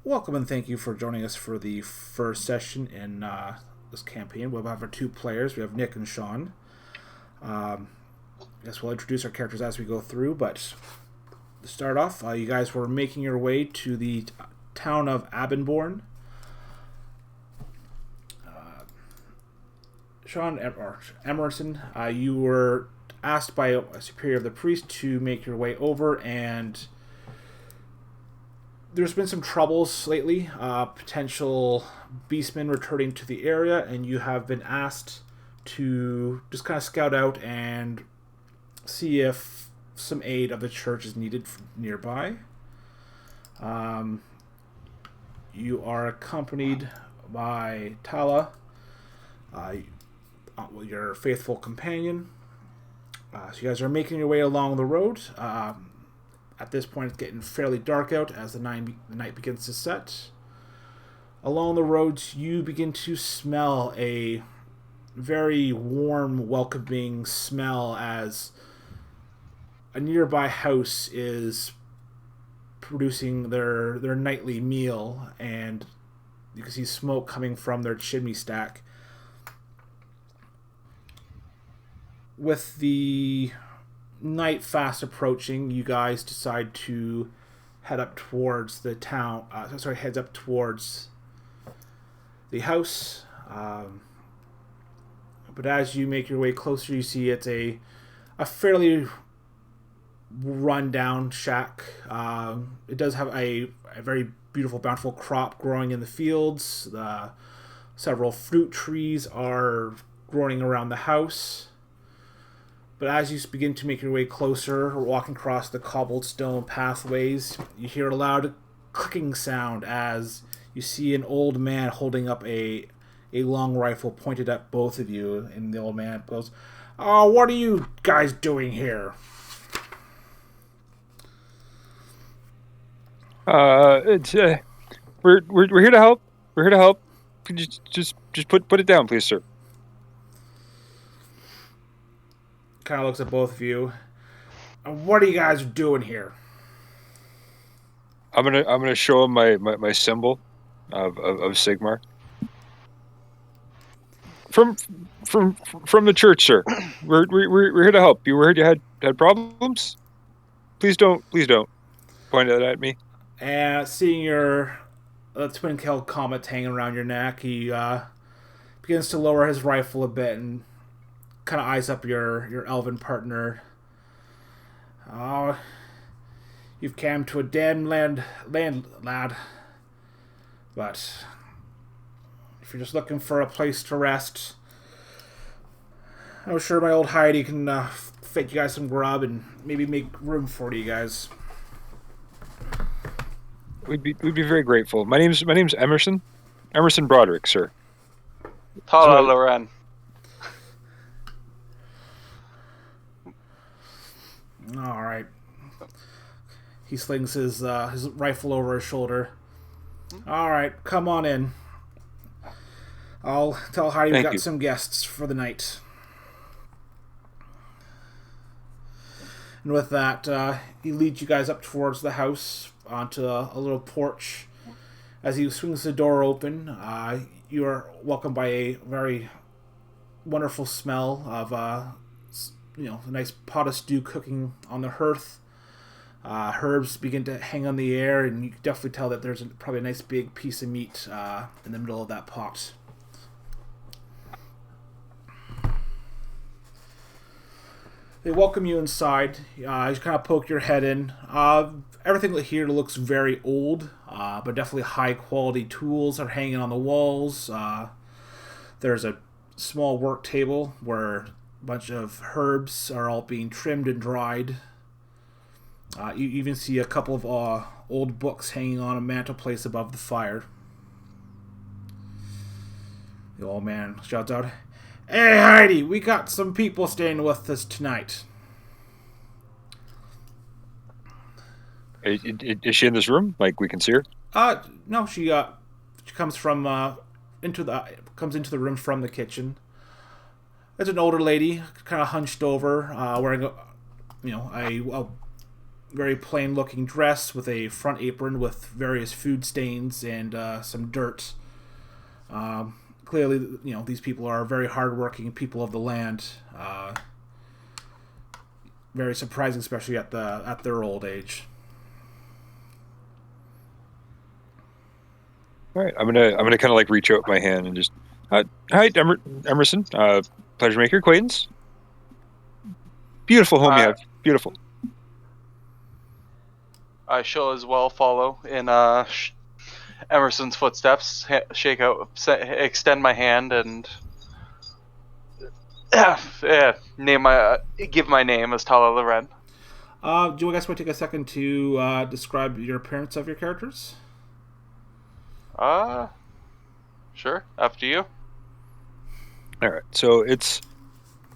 Welcome and thank you for joining us for the first session in this campaign. We'll have our two players. We have Nick and Sean. I guess we'll introduce our characters as we go through, but to start off, you guys were making your way to the town of Abenborn. Sean or Emmerson, you were asked by a superior of the priest to make your way over, and there's been some troubles lately, potential beastmen returning to the area, and you have been asked to just kind of scout out and see if some aid of the church is needed nearby. You are accompanied by Tala, your faithful companion. So you guys are making your way along the road. At this point, it's getting fairly dark out as the night begins to set. Along the roads, you begin to smell a very warm, welcoming smell as a nearby house is producing their nightly meal, and you can see smoke coming from their chimney stack. With the night fast approaching, you guys decide to head up towards the town. Heads up towards the house. But as you make your way closer, you see it's a fairly run-down shack. It does have a very beautiful, bountiful crop growing in the fields. Several fruit trees are growing around the house. But as you begin to make your way closer, walking across the cobblestone pathways, you hear a loud clicking sound as you see an old man holding up a long rifle pointed at both of you. And the old man goes, "Oh, what are you guys doing here?" It's we're here to help. We're here to help. Could you just put it down, please, sir? Kind of looks at both of you. What are you guys doing here? I'm gonna show him my symbol of Sigmar from the church, sir. We're here to help you. We heard you had problems. Please don't point that at me. And seeing your twin kill comet hanging around your neck, he begins to lower his rifle a bit and kind of eyes up your elven partner. "Oh, you've come to a damn land, lad. But if you're just looking for a place to rest, I'm sure my old Heidi can fit you guys some grub and maybe make room for you guys." We'd be very grateful. My name's Emerson Broderick, sir. Tala, Loren. All right. He slings his rifle over his shoulder. "All right, come on in. I'll tell Heidi we've got some guests for the night." And with that, he leads you guys up towards the house onto a little porch. As he swings the door open, you are welcomed by a very wonderful smell of a nice pot of stew cooking on the hearth. Herbs begin to hang on the air, and you can definitely tell that there's probably a nice big piece of meat in the middle of that pot. They welcome you inside. You kind of poke your head in. Everything here looks very old, but definitely high quality tools are hanging on the walls. There's a small work table where a bunch of herbs are all being trimmed and dried. You even see a couple of old books hanging on a mantelpiece above the fire. The old man shouts out, "Hey, Heidi, we got some people staying with us tonight." Is she in this room? Like, we can see her? No, she comes from into the room from the kitchen. It's an older lady, kind of hunched over, wearing a very plain-looking dress with a front apron with various food stains and some dirt. Clearly, these people are very hardworking people of the land. Very surprising, especially at their old age. All right, I'm gonna kind of like reach out my hand and just, hi, Emerson. Pleasure to make your acquaintance. Beautiful home you have. Beautiful. I shall as well follow in Emerson's footsteps. Extend my hand, and give my name as Tala Loren. Do you guys want to take a second to describe your appearance of your characters? Sure. After you. All right. So it's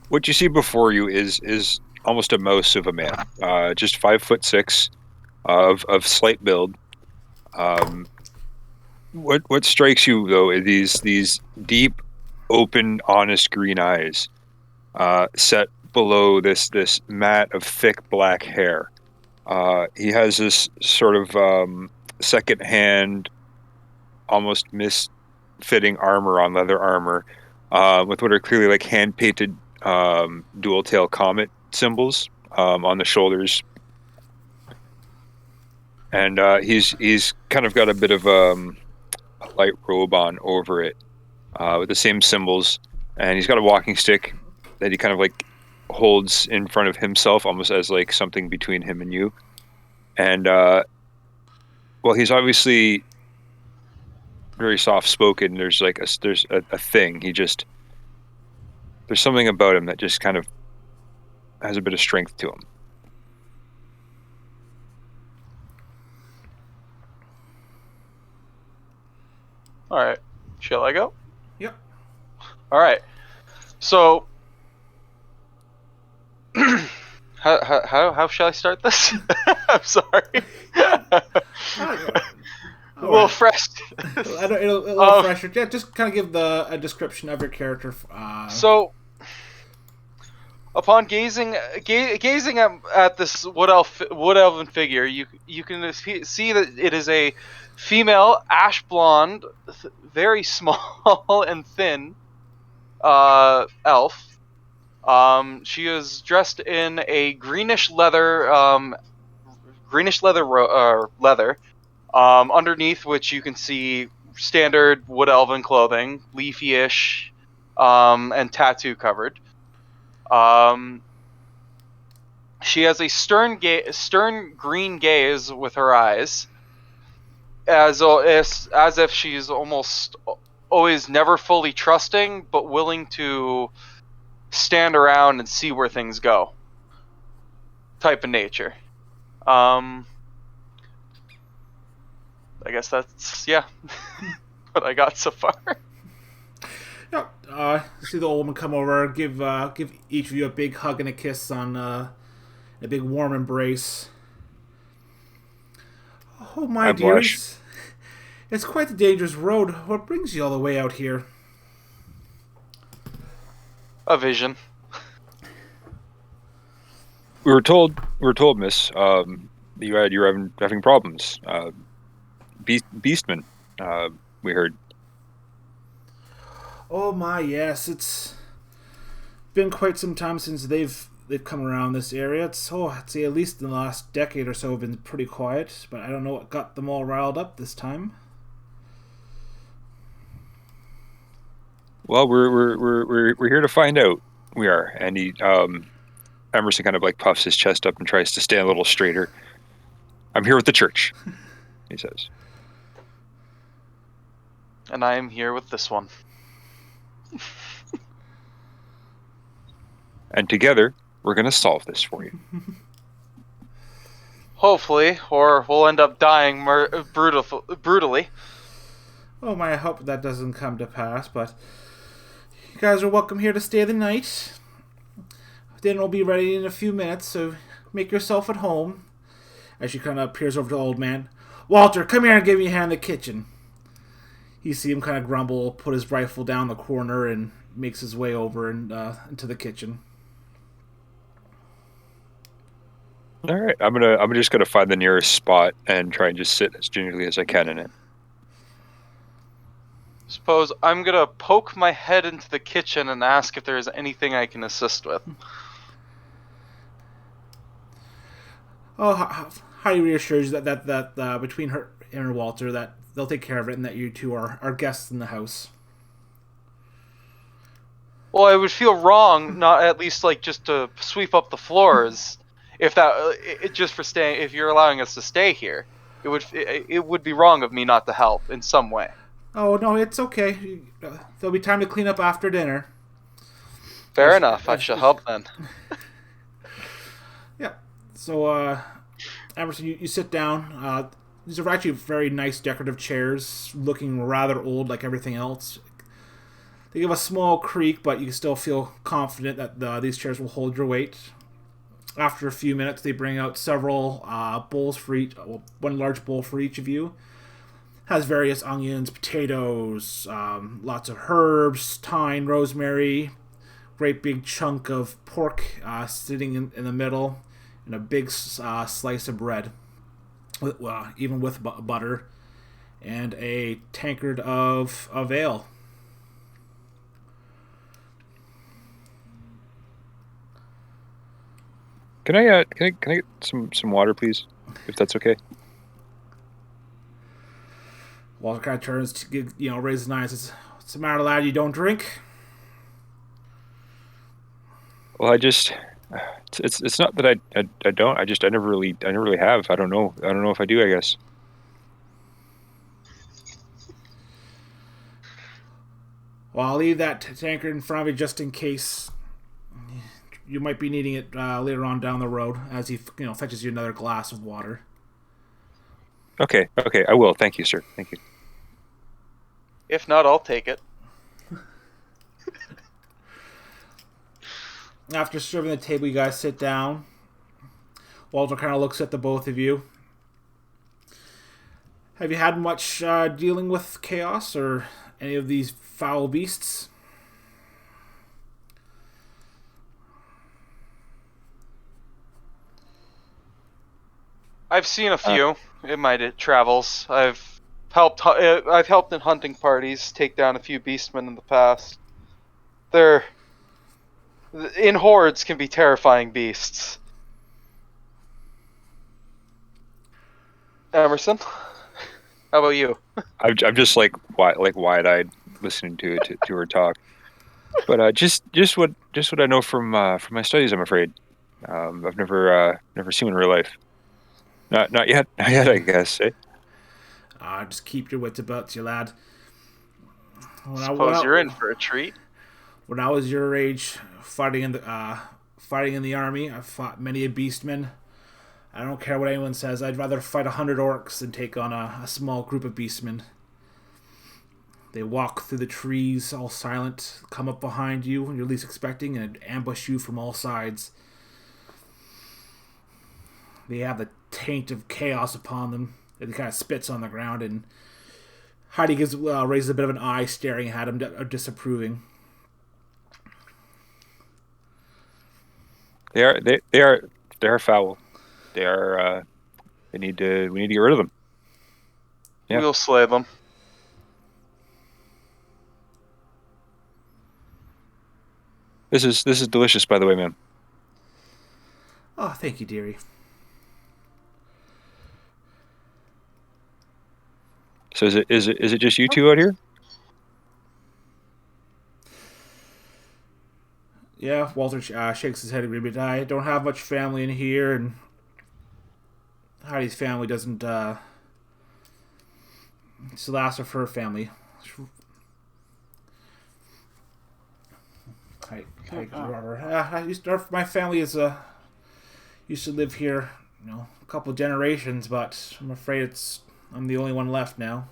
what you see before you is almost a mouse of a man. Just 5'6", of slight build. What strikes you though is these deep, open, honest green eyes, set below this mat of thick black hair. He has this sort of second-hand, almost misfitting armor on leather armor, with what are clearly like hand-painted dual tail comet symbols on the shoulders, and he's kind of got a bit of a light robe on over it, with the same symbols, and he's got a walking stick that he kind of like holds in front of himself, almost as like something between him and you. And well, he's obviously very soft spoken. There's like a thing. There's something about him that just kind of has a bit of strength to him. All right. Shall I go? Yep. All right. So, how shall I start this? I'm sorry. Well, fresh. A little fresher. Yeah, just kind of give a description of your character. So, upon gazing at this wood elven figure, you can see that it is a female, ash blonde, very small and thin elf. She is dressed in a greenish leather, leather. Underneath which you can see standard wood elven clothing, leafy-ish, and tattoo covered. She has a stern green gaze with her eyes, as if she's almost always never fully trusting, but willing to stand around and see where things go. Type of nature. I guess that's what I got so far. Yeah. See the old woman come over, give each of you a big hug and a kiss on a big warm embrace. Oh my dears, it's quite a dangerous road. What brings you all the way out here? A vision. We were told, Miss, that you're having problems. Beastmen, we heard. Oh my, yes, it's been quite some time since they've come around this area. I'd say at least in the last decade or so have been pretty quiet, but I don't know what got them all riled up this time. Well, we're here to find out. We are, and Emerson kind of like puffs his chest up and tries to stand a little straighter. I'm here with the church, he says. And I am here with this one. And together, we're going to solve this for you. Hopefully, or we'll end up dying brutally. Oh my, I hope that doesn't come to pass, but you guys are welcome here to stay the night. Dinner will be ready in a few minutes, so make yourself at home. As she kind of peers over to the old man. Walter, come here and give me a hand in the kitchen. You see him kind of grumble, put his rifle down the corner, and makes his way over and into the kitchen. All right, I'm just gonna find the nearest spot and try and just sit as gingerly as I can in it. Suppose I'm gonna poke my head into the kitchen and ask if there is anything I can assist with. Oh, Heidi reassures you that between her and Walter that they'll take care of it and that you two are guests in the house. Well, I would feel wrong not at least like just to sweep up the floors, if just for staying. If you're allowing us to stay here, it would be wrong of me not to help in some way. Oh no, it's okay. There'll be time to clean up after dinner. Fair enough. I shall help then. Yeah. So, Emerson, you sit down. These are actually very nice decorative chairs, looking rather old like everything else. They give a small creak, but you can still feel confident that these chairs will hold your weight. After a few minutes, they bring out several bowls for each, one large bowl for each of you. Has various onions, potatoes, lots of herbs, thyme, rosemary, great big chunk of pork sitting in the middle, and a big slice of bread, even with butter, and a tankard of ale. Can I get some water, please, if that's okay? Walter kind of turns to raises his eyes and says, "What's the matter, lad? You don't drink?" Well, it's not that I don't. I never really have. I don't know if I do. I guess. Well, I'll leave that tankard in front of you just in case you might be needing it later on down the road as he fetches you another glass of water. Okay, I will. Thank you, sir. Thank you. If not, I'll take it. After serving the table, you guys sit down. Walter kind of looks at the both of you. Have you had much dealing with chaos or any of these foul beasts? I've seen a few in my travels. I've helped in hunting parties take down a few beastmen in the past. They're in hordes can be terrifying beasts. Emerson, how about you? I'm just like wide-eyed listening to her talk. But just what I know from my studies, I'm afraid. I've never seen one in real life. Not yet. Not yet, I guess. Eh? Just keep your wits about you, lad. Suppose you're in for a treat. When I was your age, fighting in the army, I fought many a beastman. I don't care what anyone says. I'd rather fight 100 orcs than take on a small group of beastmen. They walk through the trees, all silent, come up behind you when you're least expecting, and ambush you from all sides. They have the taint of chaos upon them. It kind of spits on the ground, and Heidi raises a bit of an eye, staring at him, disapproving. They are foul. They are. We need to get rid of them. Yeah. We'll slay them. This is delicious, by the way, ma'am. Oh, thank you, dearie. So is it just you two out here? Yeah, Walter shakes his head a bit. I don't have much family in here, and Heidi's family doesn't. It's the last of her family. My family used to live here, a couple generations, but I'm afraid I'm the only one left now.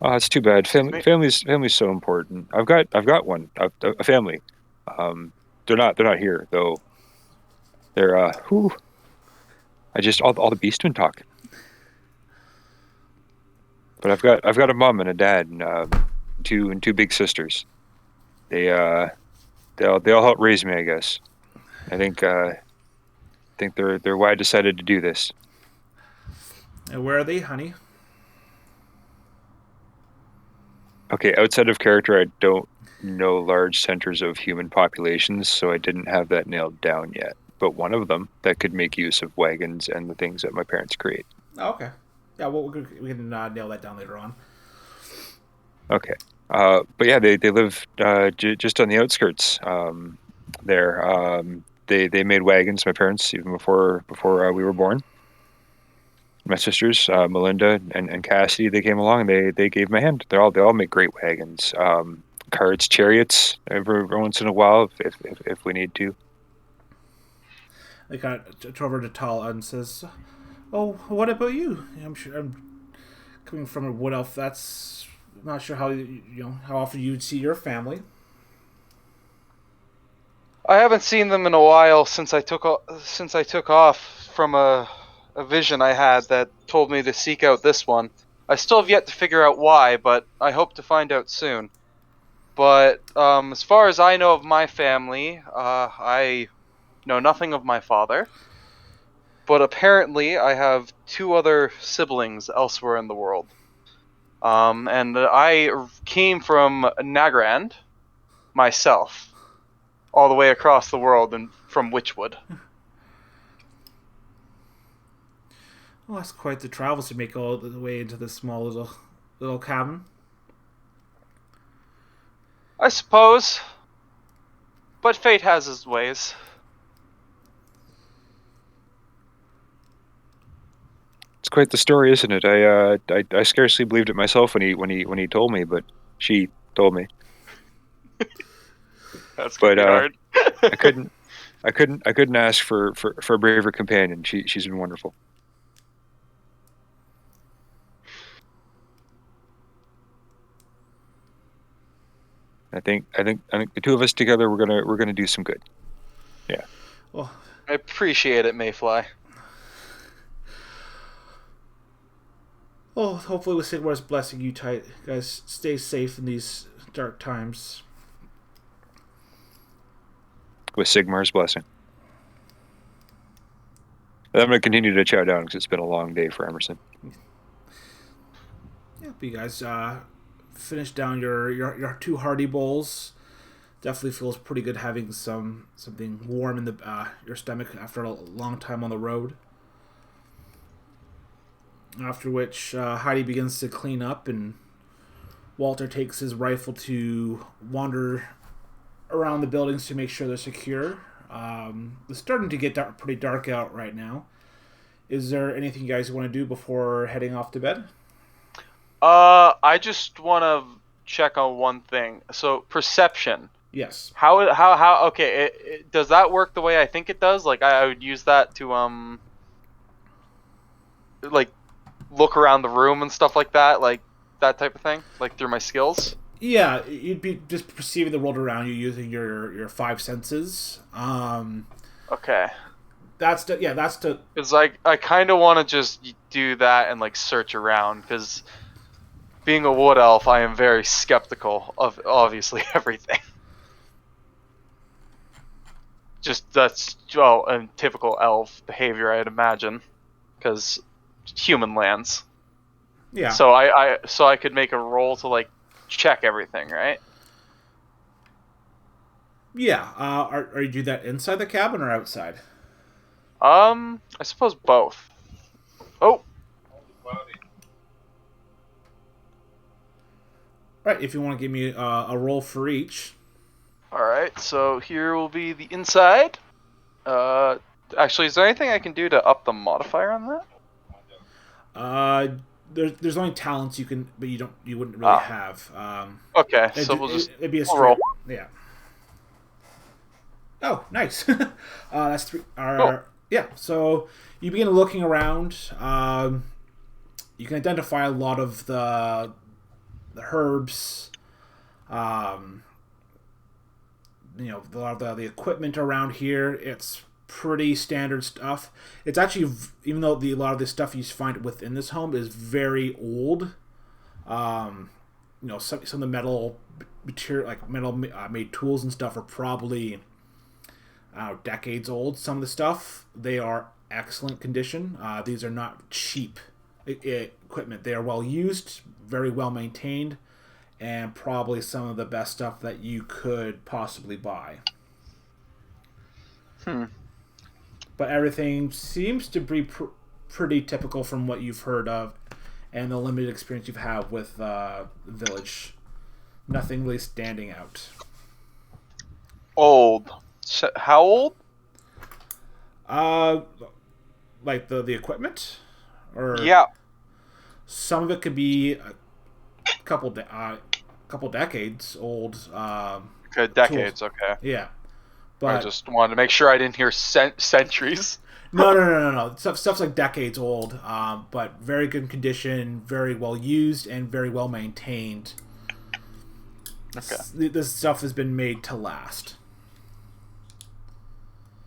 Oh, that's too bad. Family's so important. I've got one, a family. They're not here though. They're I just all the beastmen talk. But I've got a mom and a dad and two big sisters. They They all helped raise me, I guess. I think they're why I decided to do this. And where are they, honey? Okay, outside of character, I don't know large centers of human populations, so I didn't have that nailed down yet. But one of them that could make use of wagons and the things that my parents create. Oh, okay. Yeah, well, we can nail that down later on. Okay. But yeah, they live just on the outskirts there. They made wagons, my parents, even before we were born. My sisters, Melinda and Cassidy, they came along and they gave me a hand. They all make great wagons, carts, chariots, every once in a while if we need to. They kind of turn over to Tala and says, "Oh, what about you? I'm sure I'm coming from a wood elf. That's I'm not sure how how often you'd see your family." I haven't seen them in a while since I took off from a vision I had that told me to seek out this one. I still have yet to figure out why, but I hope to find out soon. But as far as I know of my family, I know nothing of my father. But apparently, I have two other siblings elsewhere in the world. And I came from Nagrand myself, all the way across the world and from Witchwood. Well, that's quite the travels to make all the way into this small little cabin. I suppose. But fate has its ways. It's quite the story, isn't it? I scarcely believed it myself when he told me, but she told me. That's But gonna be hard. I couldn't I couldn't ask for a braver companion. She's been wonderful. I think the two of us together we're gonna do some good. Yeah. Well, I appreciate it, Mayfly. well, hopefully with Sigmar's blessing, you guys stay safe in these dark times. With Sigmar's blessing. And I'm gonna continue to chow down because it's been a long day for Emerson. Yeah, but you guys finish down your two hearty bowls. Definitely feels pretty good having something warm in the your stomach after a long time on the road. After which Heidi begins to clean up, and Walter takes his rifle to wander around the buildings to make sure they're secure. It's starting to get pretty dark out right now. Is there anything you guys want to do before heading off to bed? I just want to check on one thing. So perception. Yes. How? Okay, does that work the way I think it does? Like I would use that to like look around the room and stuff like that, like that type of thing, like through my skills. Yeah, you'd be just perceiving the world around you using your five senses. Okay. That's the Because I kind of want to just do that and like search around because being a wood elf, I am very skeptical of obviously everything. Just that's a typical elf behavior, I'd imagine, because human lands. yeah. So I could make a roll to like check everything, right? Yeah. Are you do that inside the cabin or outside? I suppose both. Oh, Right. If you want to give me a roll for each. all right. So here will be the inside. Actually, is there anything I can do to up the modifier on that? There's only talents you can, but you wouldn't really have. Okay, so we'll just it'd be a we'll straight roll. Yeah. Oh, nice. That's three. Cool. Yeah. So you begin looking around. You can identify a lot of the herbs. A lot of the equipment around here. It's pretty standard stuff. It's actually, even though a lot of the stuff you find within this home is very old, some of the metal material, like metal made tools and stuff, are probably decades old. Some of the stuff, they are excellent condition. These are not cheap equipment. They are well used, very well maintained, and probably some of the best stuff that you could possibly buy. But everything seems to be pretty typical from what you've heard of and the limited experience you've had with the village. Nothing really standing out. Old. How old? Like the equipment, or Yeah. some of it could be a couple decades old. Okay, decades. Tools. Okay. Yeah, I but just wanted to make sure I didn't hear centuries. no. Stuff's like decades old, but very good condition, very well used, and very well maintained. Okay. This stuff has been made to last.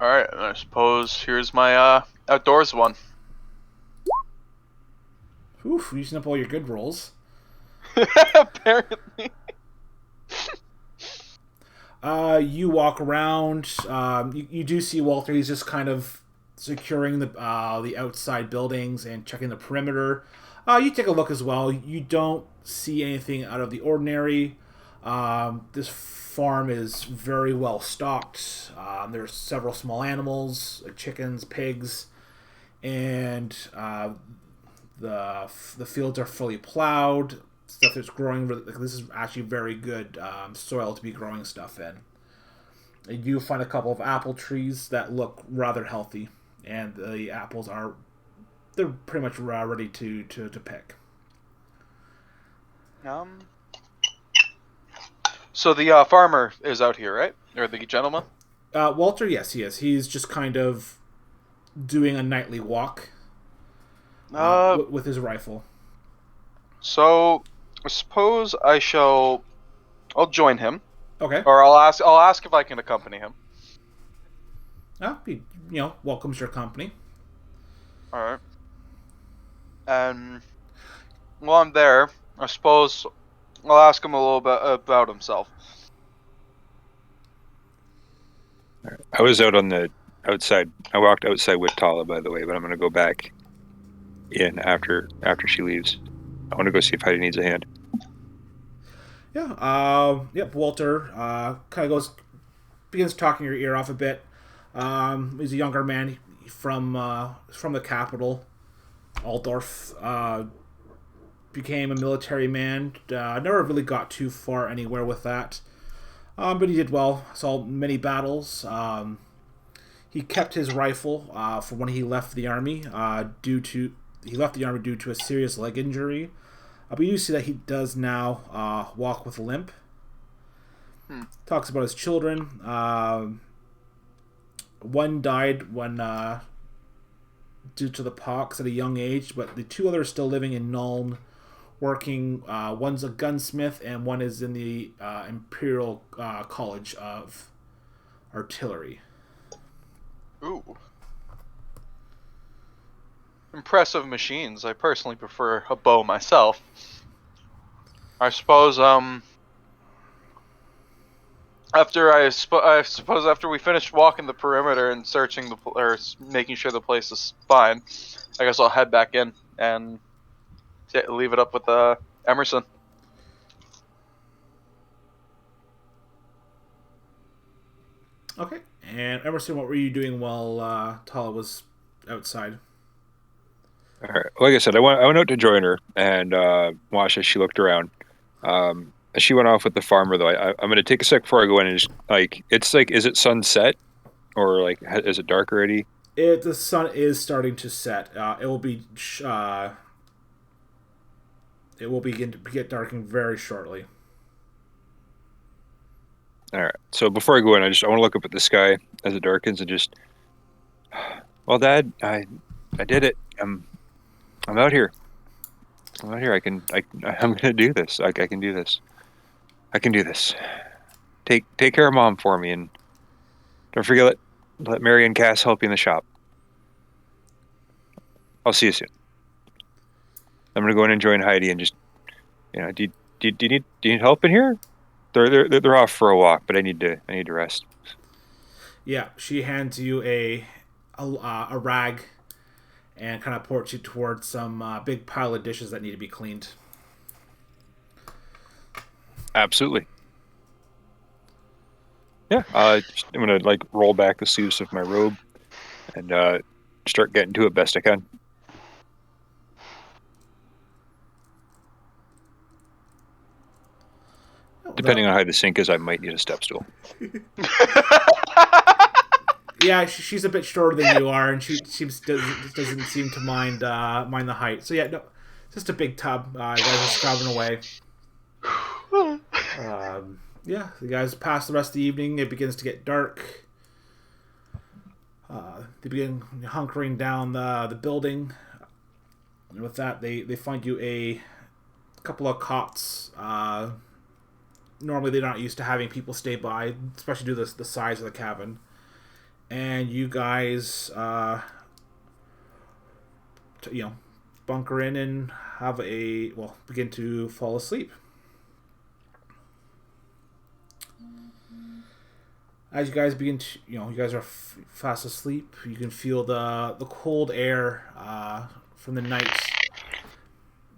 All right. I suppose here's my outdoors one. Oof, using up all your good rolls. Apparently. You walk around. You do see Walter. He's just kind of securing the outside buildings and checking the perimeter. You take a look as well. You don't see anything out of the ordinary. This farm is very well stocked. There's several small animals, like chickens, pigs, and the fields are fully plowed. Stuff that's growing. This is actually very good soil to be growing stuff in. And you find a couple of apple trees that look rather healthy, and the apples they're pretty much ready to pick. So the farmer is out here, right? Or the gentleman? Walter, yes, he is. He's just kind of doing a nightly walk with his rifle. So I suppose I'll join him. Okay. Or I'll ask if I can accompany him. He welcomes your company. All right. And while I'm there, I suppose I'll ask him a little bit about himself. I was out on the outside. I walked outside with Tala, by the way, but I'm going to go back in after she leaves. I want to go see if Heidi needs a hand. Yeah. Yep. Walter kind of begins talking your ear off a bit. He's a younger man from the capital, Altdorf. Became a military man. Never really got too far anywhere with that. But he did well. Saw many battles. He kept his rifle for when he left the army. He left the army due to a serious leg injury. But you see that he does now walk with a limp. Talks about his children. One died when due to the pox at a young age, but the two others still living in Nuln, working. One's a gunsmith, and one is in the Imperial College of Artillery. Ooh. Impressive machines. I personally prefer a bow myself. I suppose after we finish walking the perimeter and searching or making sure the place is fine, I guess I'll head back in and leave it up with Emmerson. Okay. And Emerson, what were you doing while Tala was outside? All right. Like I said, I went out to join her and watch as she looked around. She went off with the farmer, though. I'm going to take a sec before I go in and just, is it sunset? Or, is it dark already? The sun is starting to set. It will begin to get darkening very shortly. All right. So before I go in, I want to look up at the sky as it darkens and just, well, Dad, I did it. I'm out here. I'm out here. I'm gonna do this. I can do this. I can do this. Take care of Mom for me, and don't forget let Mary and Cass help you in the shop. I'll see you soon. I'm gonna go in and join Heidi and just, do you need help in here? They're off for a walk, but I need to rest. Yeah, she hands you a rag and kind of ports you towards some big pile of dishes that need to be cleaned. Absolutely. Yeah, I'm gonna like roll back the sleeves of my robe and start getting to it best I can. Depending on how the sink is, I might need a step stool. Yeah, she's a bit shorter than you are, and she doesn't seem to mind the height. So yeah, no, just a big tub. You guys are scrubbing away. Yeah, the guys pass the rest of the evening. It begins to get dark. They begin hunkering down the building. And with that, they find you a couple of cots. Normally, they're not used to having people stay by, especially due to the size of the cabin. And you guys, bunker in and begin to fall asleep. As you guys begin to, you guys are fast asleep. You can feel the cold air from the night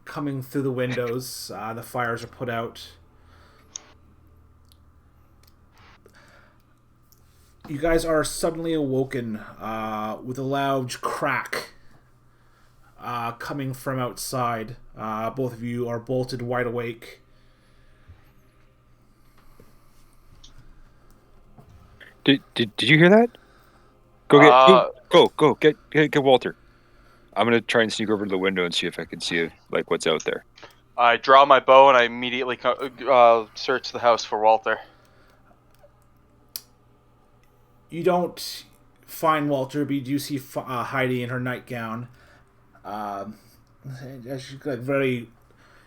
coming through the windows. The fires are put out. You guys are suddenly awoken with a loud crack coming from outside. Both of you are bolted wide awake. Did you hear that? Go get Walter. I'm gonna try and sneak over to the window and see if I can see like what's out there. I draw my bow and I immediately search the house for Walter. You don't find Walter, but you do see Heidi in her nightgown. She's very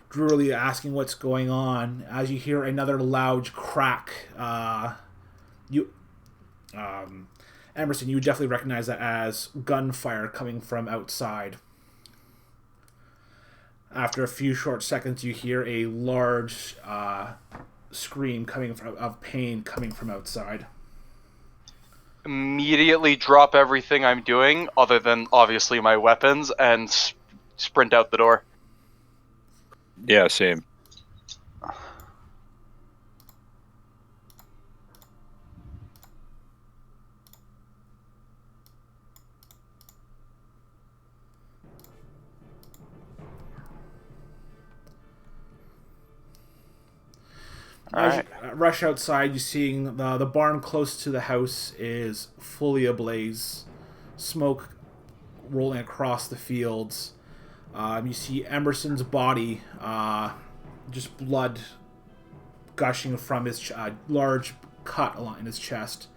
drearily asking what's going on. As you hear another loud crack, Emerson, you would definitely recognize that as gunfire coming from outside. After a few short seconds, you hear a large scream of pain coming from outside. Immediately drop everything I'm doing, other than obviously my weapons, and sprint out the door. Yeah, same. As you rush outside, you seeing the barn close to the house is fully ablaze, smoke rolling across the fields. You see Emerson's body, just blood gushing from his large cut in his chest,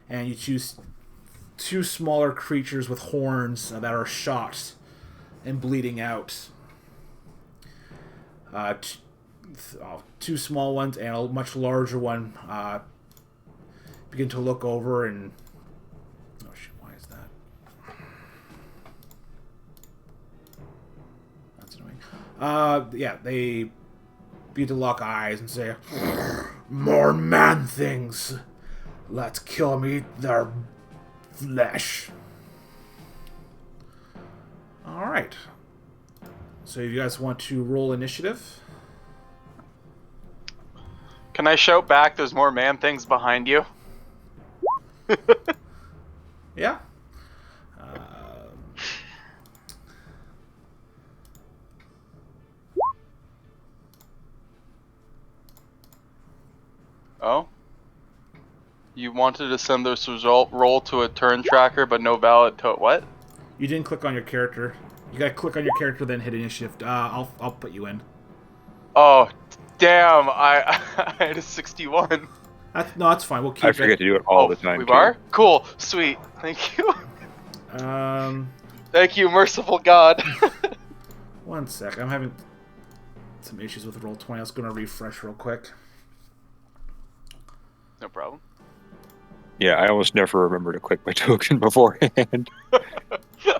and you choose two smaller creatures with horns that are shot and bleeding out. Two small ones and a much larger one begin to look over and... Oh shit, why is that? That's annoying. Yeah, they begin to lock eyes and say, "More man things! Let's kill them, eat their flesh." Alright. So you guys want to roll initiative? Can I shout back, "There's more man things behind you"? Yeah. Oh? You wanted to send this roll to a turn tracker, but no valid to what? You didn't click on your character. You gotta click on your character, then hit initiative. I'll put you in. Oh, damn! I had a 61. That's fine. We'll keep it. I forget to do it all the time. We are? Cool. Sweet. Thank you. Thank you, merciful God. One sec. I'm having some issues with Roll20. I was gonna refresh real quick. No problem. Yeah, I almost never remember to click my token beforehand.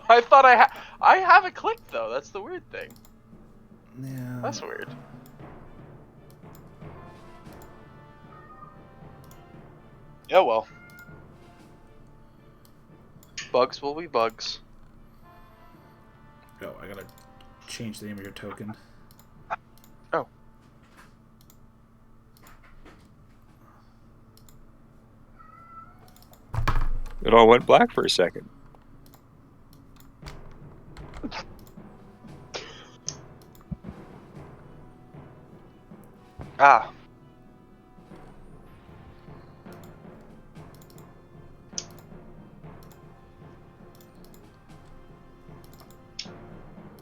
I thought I have it clicked though. That's the weird thing. Yeah. That's weird. Yeah, well. Bugs will be bugs. Oh, I gotta change the name of your token. Oh. It all went black for a second. Ah.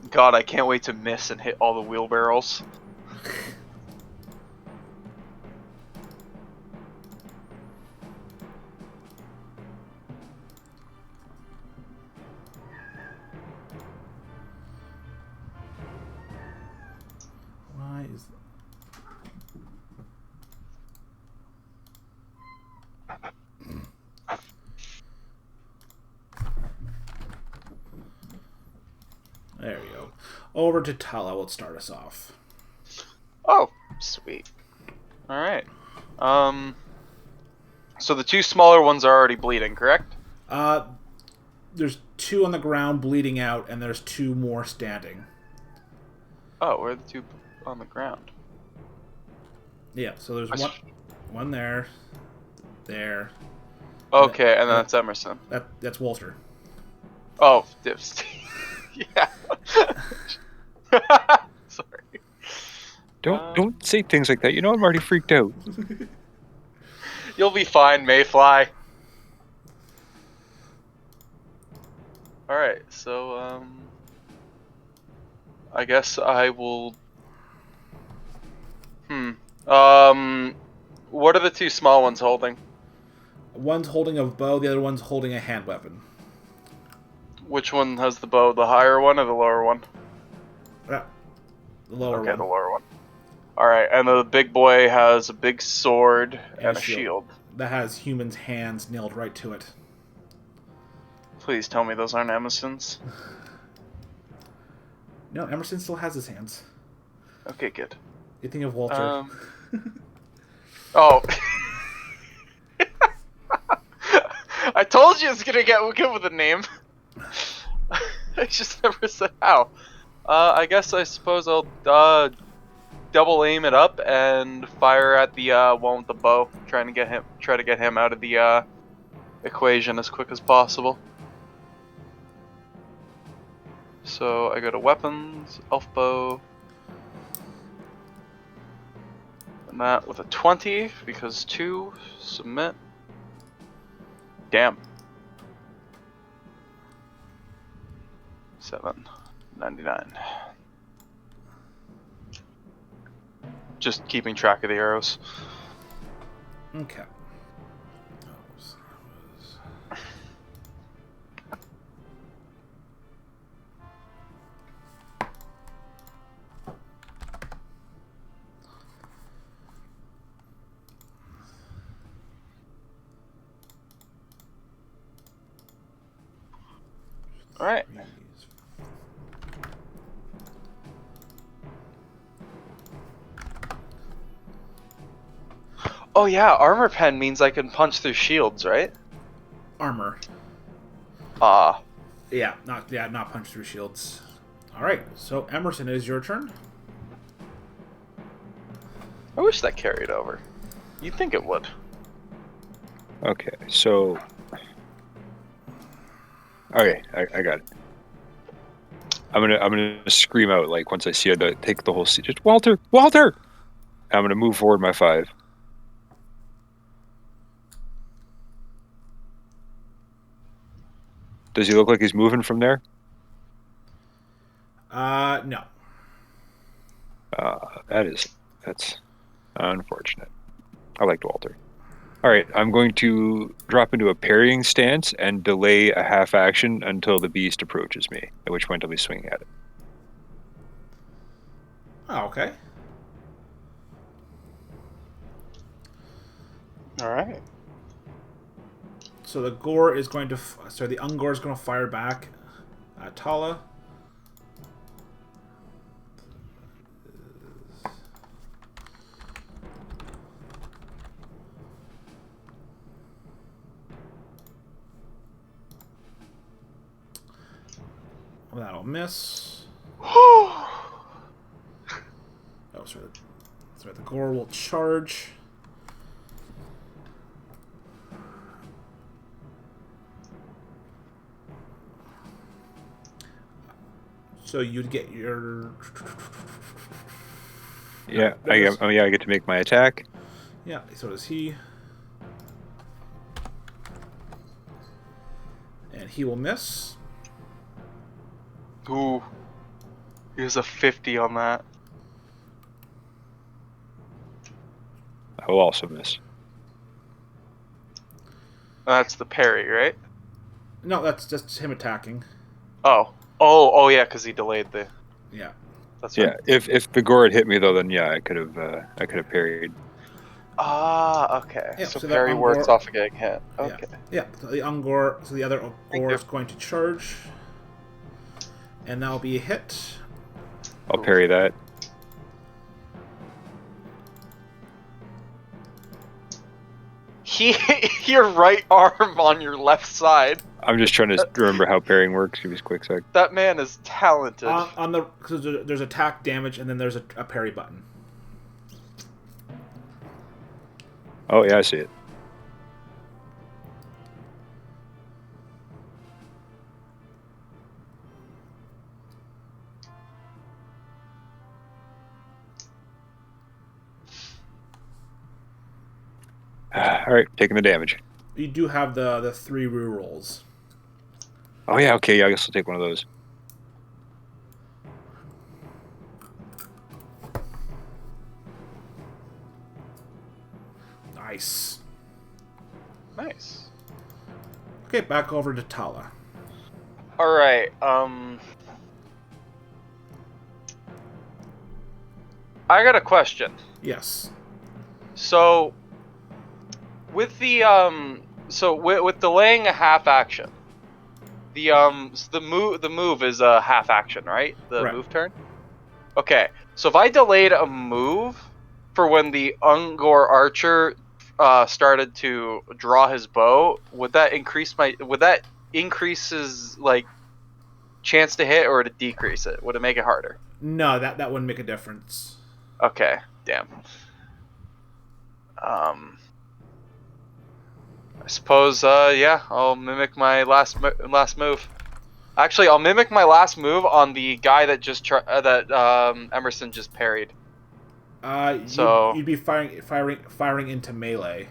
God, I can't wait to miss and hit all the wheelbarrows. Why is... There we go. Over to Tala will start us off. Oh, sweet. Alright. So the two smaller ones are already bleeding, correct? There's 2 on the ground bleeding out, and there's 2 more standing. Oh, where are the two on the ground? Yeah, so there's one there, there. Okay, and then that's Emerson. That's Walter. Oh, dips. Yeah. Sorry. Don't say things like that. You know I'm already freaked out. You'll be fine, Mayfly. Alright, so, I guess I will... What are the two small ones holding? One's holding a bow, the other one's holding a hand weapon. Which one has the bow? The higher one or the lower one? The lower one. Okay, the lower one. Alright, and the big boy has a big sword and a shield. That has humans' hands nailed right to it. Please tell me those aren't Emerson's. No, Emerson still has his hands. Okay, good. You think of Walter. Oh. I told you it's gonna get good with a name. I just never said how. I guess I suppose I'll double aim it up and fire at the one with the bow, try to get him out of the equation as quick as possible. So I go to weapons, elf bow, and that with a 20 because 2 submit. Damn. 799. Just keeping track of the arrows. Okay. Alright. Oh yeah, armor pen means I can punch through shields, right? Armor. Ah. Yeah, not punch through shields. Alright, so Emerson, it is your turn. I wish that carried over. You'd think it would. Okay, so... Okay, I got it. I'm gonna scream out like once I see it, take the whole seat. Just Walter! I'm gonna move forward my 5. Does he look like he's moving from there? No. That's unfortunate. I liked Walter. All right, I'm going to drop into a parrying stance and delay a half action until the beast approaches me, at which point I'll be swinging at it. Oh, okay. Alright. So the Ungor is going to fire back at Tala. That'll miss. Oh, Sorry. The gore will charge. So you'd get your. Yeah, I get to make my attack. Yeah, so does he. And he will miss. Ooh. He has a 50 on that. I will also miss. That's the parry, right? No, that's just him attacking. Oh, yeah, because he delayed the. Yeah. That's right. Yeah, if the gore had hit me though, then yeah, I could have parried. Okay. Yeah, so so that parry Ungor- works off of getting hit. Okay. Yeah. So the Ungor, so the other Thank Ungor you. is going to charge, and that'll be a hit. I'll parry that. Your right arm on your left side. I'm just trying to remember how parrying works. Give me a quick sec. That man is talented. On the because there's attack damage, and then there's a parry button. Oh yeah, I see it. All right, taking the damage. You do have the 3 rerolls. Oh yeah, okay, yeah, I guess I'll take one of those. Nice. Nice. Okay, back over to Tala. All right. I got a question. Yes. So, with the with delaying a half action, the move is a half action, right? The Right. move turn. Okay. So if I delayed a move for when the Ungor archer started to draw his bow, would that increase his like chance to hit, or would it decrease it? Would it make it harder? No, that wouldn't make a difference. Okay, damn. I suppose, yeah, I'll mimic my last move. Actually, I'll mimic my last move on the guy that Emerson just parried. So you'd be firing into melee,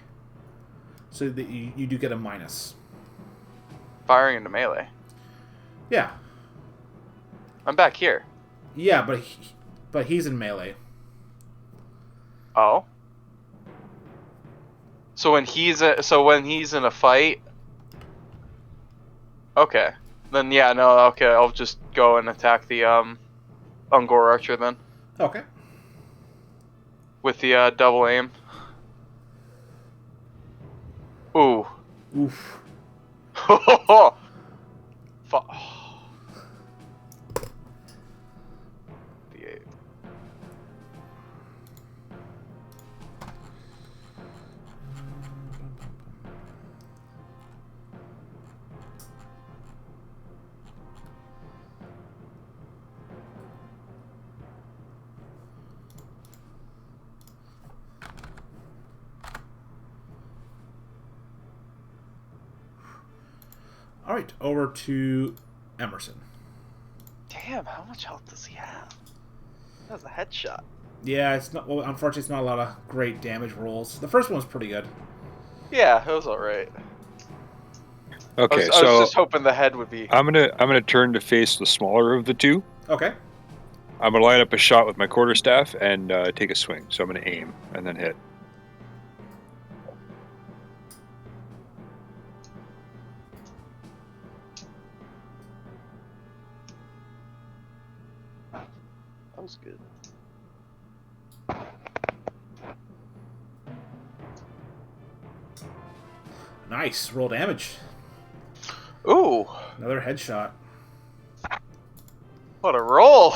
so that you do get a minus. firing into melee. Yeah. I'm back here. Yeah, but he's in melee. Oh. So when he's in a fight. Okay. Then yeah, no, okay, I'll just go and attack the Ungor archer then Okay. with the double aim. Ooh. Oof. Fuck. The 8. All right, over to Emerson. Damn, how much health does he have? That was a headshot. Yeah, it's not. Well, unfortunately, it's not a lot of great damage rolls. The first one was pretty good. Yeah, it was alright. Okay, I was just hoping the head would be. I'm gonna turn to face the smaller of the two. Okay. I'm gonna line up a shot with my quarterstaff and take a swing. So I'm gonna aim and then hit. That was good. Nice. Roll damage. Ooh, Another headshot. what a roll!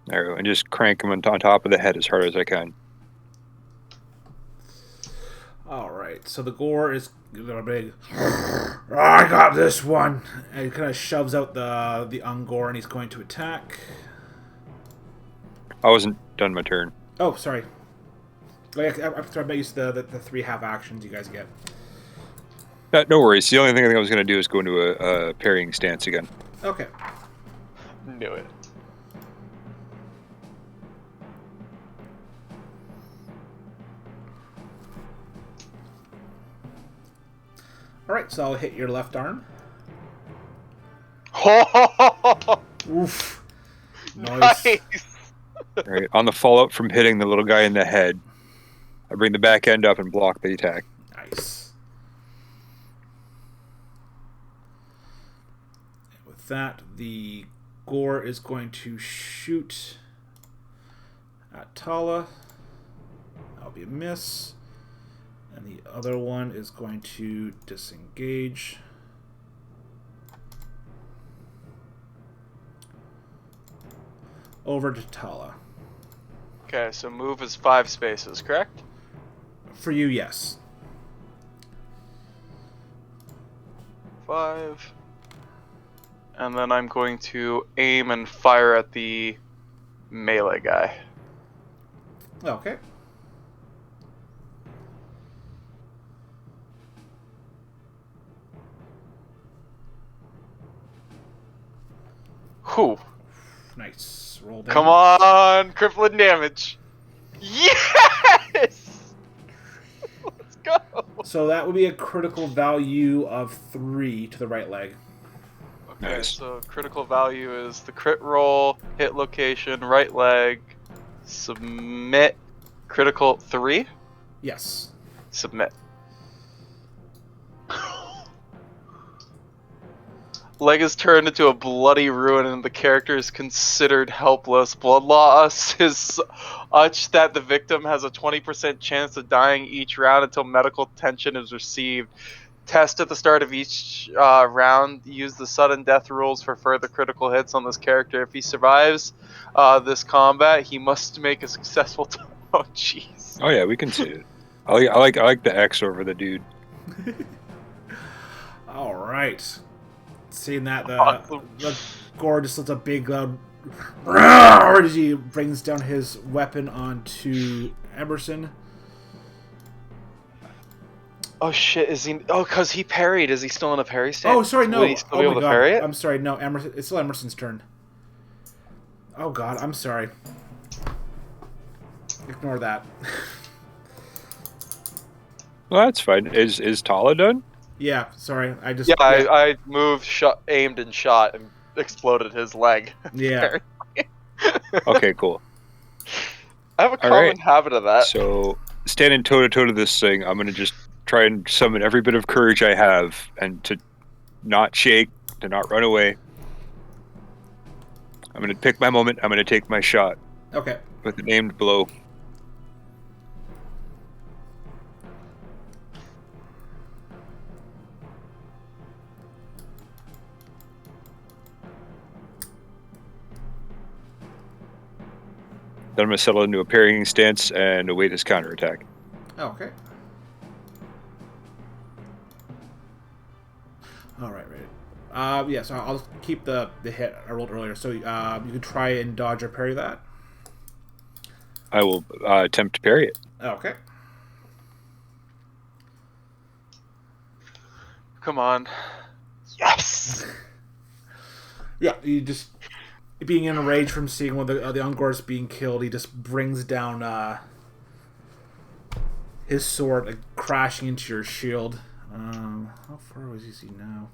There we go, and just crank him on top of the head as hard as I can. All right. right, so the gore is a big. I got this one, and he kind of shoves out the ungore, and he's going to attack. I wasn't done my turn. Oh, sorry. I'm used to the 3 half actions you guys get. No worries. The only thing I think I was going to do is go into a parrying stance again. Okay. Knew it. Alright, so I'll hit your left arm. Oof. Nice. All right. On the fallout from hitting the little guy in the head, I bring the back end up and block the attack. Nice. And with that, the gore is going to shoot at Tala. That'll be a miss. And the other one is going to disengage. Over to Tala. Okay, so move is 5 spaces, correct? For you, yes. 5. And then I'm going to aim and fire at the melee guy. Okay. Whew. Nice. Roll down. Come on, crippling damage. Yes! Let's go. So that would be a critical value of 3 to the right leg. Okay, Nice. so critical value is the crit roll, hit location, right leg, submit, critical 3, Yes. submit. Leg is turned into a bloody ruin and the character is considered helpless. Blood loss is such that the victim has a 20% chance of dying each round until medical attention is received. Test at the start of each round. Use the sudden death rules for further critical hits on this character. If he survives this combat, he must make a successful... Oh, jeez. Oh yeah, we can see it. I like the X over the dude. All right. Seeing that, Awesome. the gore just lets a big loud roar as he brings down his weapon onto Emerson. Oh shit! Is he? Oh, cause he parried. Is he still in a parry stance? Oh, sorry, no. Will he still be able to parry it? I'm sorry, no. Emerson. It's still Emerson's turn. Oh god, I'm sorry. Ignore that. Well, that's fine. Is Tala done? Yeah, sorry. I just Yeah, I moved, aimed, and shot, and exploded his leg. Yeah. Okay, cool. I have a common habit of that. So, standing toe to toe to this thing, I'm gonna just try and summon every bit of courage I have, and to not shake, to not run away. I'm gonna pick my moment. I'm gonna take my shot Okay. with an aimed blow. Then I'm going to settle into a parrying stance and await his counterattack. Okay. All right, right. Yeah, so I'll keep the hit I rolled earlier. So you can try and dodge or parry that. I will attempt to parry it. Okay. Come on. Yes! Yeah, you just being in a rage from seeing one of the Ungors being killed, he just brings down his sword, like, crashing into your shield. How far is he now?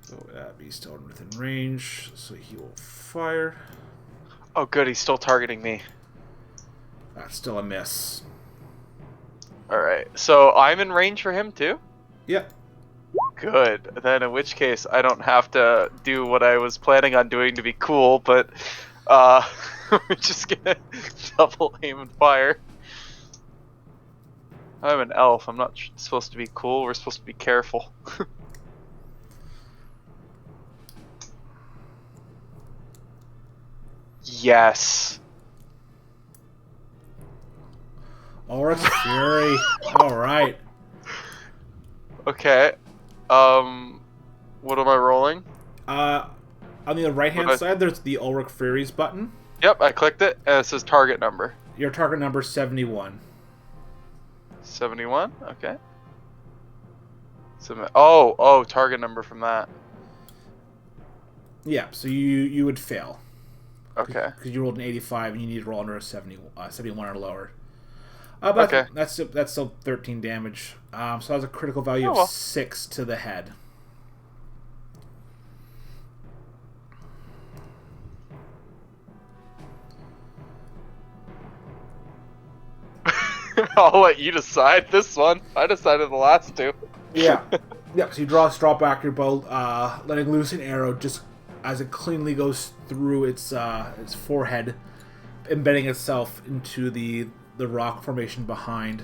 So that be still within range, so he will fire. Oh good, he's still targeting me. That's still a miss. Alright, so I'm in range for him too? Yep. Good. Then in which case I don't have to do what I was planning on doing to be cool, but we're just gonna double aim and fire. I'm an elf. I'm not supposed to be cool. We're supposed to be careful. Yes. Ulrich's Fury. All right. Okay. What am I rolling? On the right-hand side, there's the Ulrich Furies button. Yep, I clicked it, and it says target number. Your target number is 71. 71? Okay. Oh, target number from that. Yeah, so you would fail. Okay. Because you rolled an 85 and you need to roll under a 71 or lower. But Okay. that's still 13 damage. So that's a critical value of 6 to the head. I'll let you decide this one. I decided the last two. Yeah. Yeah, so you draw back your bow, letting loose an arrow just as it cleanly goes through its forehead, embedding itself into the rock formation behind.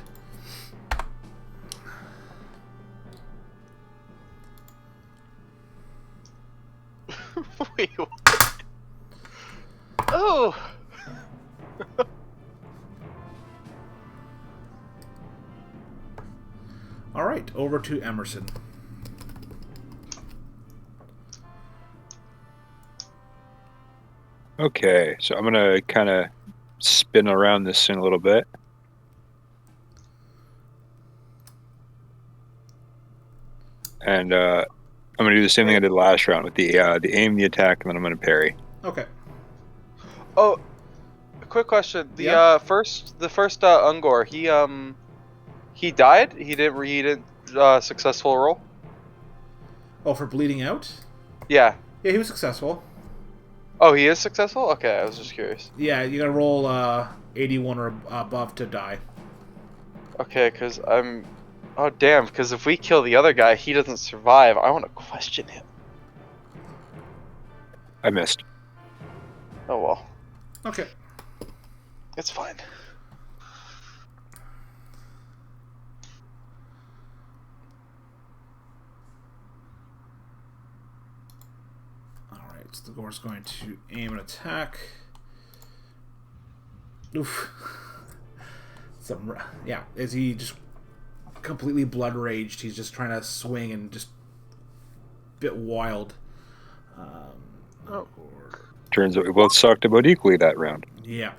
Wait, what? Oh. All right, over to Emerson. Okay, so I'm gonna kind of spin around this thing a little bit. And I'm gonna do the same thing I did last round with the aim, the attack, and then I'm gonna parry. Okay. Oh, a quick question. The first Ungor, he died. He didn't successful roll. Oh, for bleeding out? Yeah. Yeah, he was successful. Oh, he is successful. Okay, I was just curious. Yeah, you gotta roll 81 or above to die. Okay, because I'm. Oh damn! Because if we kill the other guy, he doesn't survive. I want to question him. I missed. Oh well. Okay. It's fine. Alright, so the Gore's going to aim and attack. Oof. Yeah, is he just completely blood raged? He's just trying to swing and just a bit wild. Turns out we both sucked about equally that round. Yeah.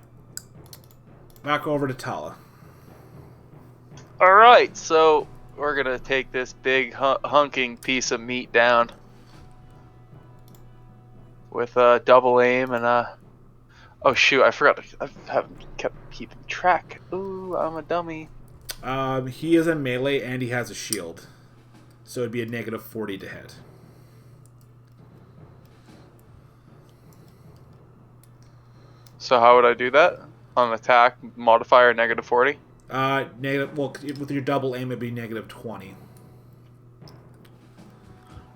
Back over to Tala. All right, so we're gonna take this big hunking piece of meat down with a double aim and a. Oh shoot! I forgot. I haven't kept keeping track. Ooh, I'm a dummy. He is a melee and he has a shield, so it'd be a negative 40 to hit. So how would I do that? On attack modifier negative 40. Negative. Well, with your double aim, it'd be negative 20.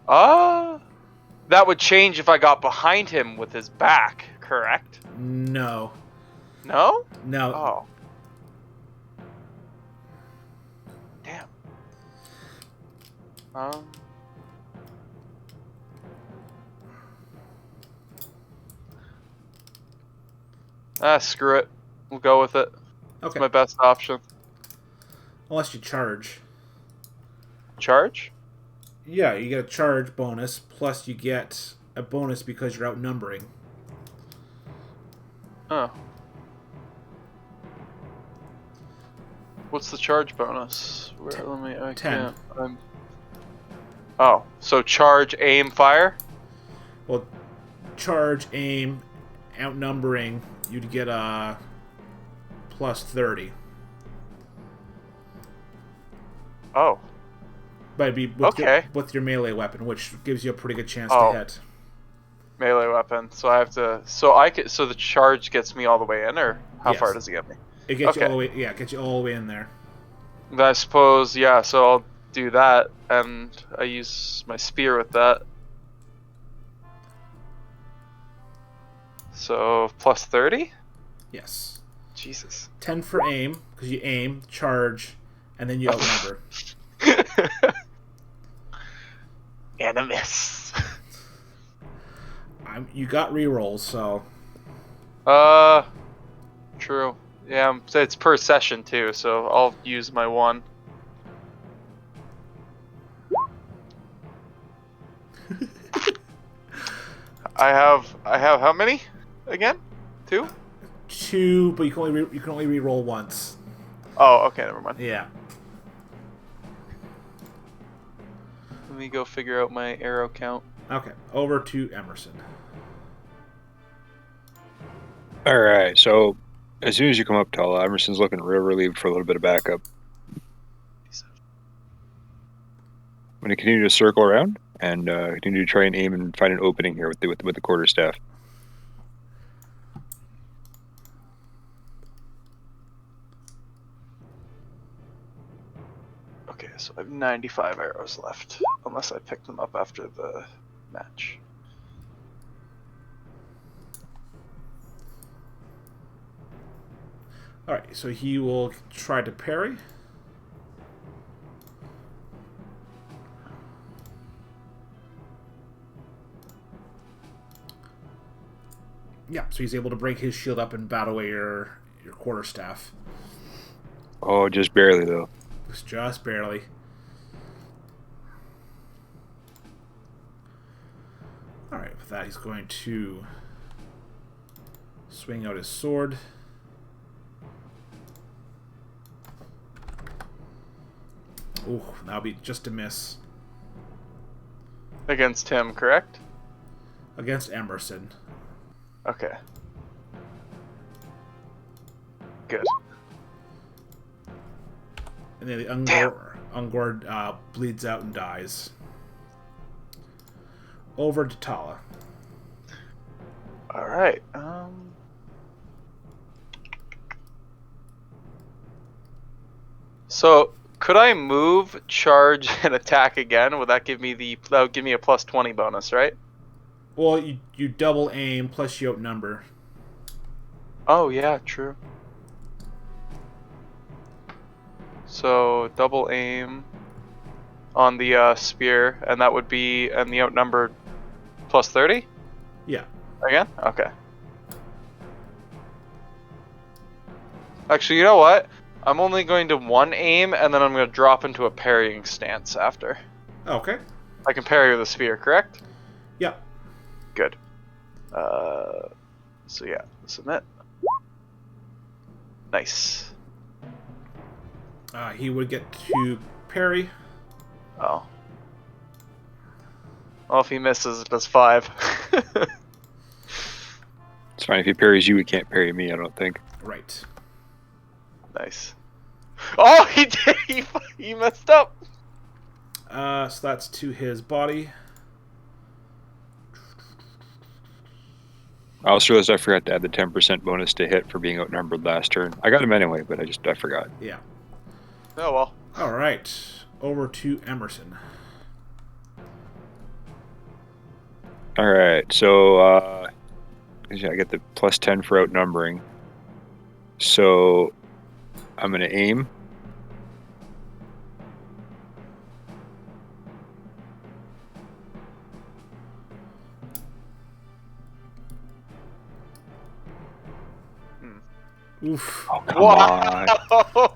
That would change if I got behind him with his back. Correct? No. No? No. Oh. Damn. Screw it. We'll go with it. Okay. It's my best option. Unless you charge. Charge? Yeah, you get a charge bonus, plus you get a bonus because you're outnumbering. Oh. What's the charge bonus? I 10. can't. Oh, so charge, aim, fire? Well, charge, aim, outnumbering, you'd get a plus 30. Oh. But it'd be with your melee weapon, which gives you a pretty good chance to hit. Melee weapon. So I have to. So the charge gets me all the way in, or how far does it get me? It gets you all the way. Yeah, it gets you all the way in there. I suppose. Yeah. So I'll do that, and I use my spear with that. So plus 30. Yes. Jesus. 10 for aim because you aim, charge, and then you outnumber. And a miss. You got rerolls, so. True. Yeah, it's per session too, so I'll use my 1. I have how many again? 2? 2, but you can only re-roll once. Oh, okay, never mind. Yeah. Let me go figure out my arrow count. Okay, over to Emerson. All right. So as soon as you come up, Tala, Emerson's looking real relieved for a little bit of backup. I'm going to continue to circle around and continue to try and aim and find an opening here with the quarterstaff. Okay, so I have 95 arrows left, unless I pick them up after the match. Alright, so he will try to parry. Yeah, so he's able to break his shield up and bat away your quarterstaff. Oh, just barely, though. Just barely. Alright, with that he's going to swing out his sword. Ooh, that'll be just a miss. Against him, correct? Against Emerson. Okay. Good. And then the Ungor bleeds out and dies. Over to Tala. Alright, So, could I move, charge, and attack again? Would that give me that would give me a plus 20 bonus, right? Well, you double aim plus you outnumber. Oh, yeah, true. So, double aim on the spear, and that would be, and the outnumbered plus 30? Yeah. Again? Okay. Actually, you know what? I'm only going to 1 aim, and then I'm going to drop into a parrying stance after. Okay. I can parry with a spear, correct? Yeah. Good. So yeah, submit. Nice. He would get to parry. Oh. Well, if he misses, it does 5. It's fine. If he parries you, he can't parry me, I don't think. Right. Nice. Oh, he did! He messed up! So that's to his body. I also realized I forgot to add the 10% bonus to hit for being outnumbered last turn. I got him anyway, but I forgot. Yeah. Oh well. Alright. Over to Emerson. Alright, so I get the plus 10 for outnumbering. So I'm going to aim. Oof. Oh, come on.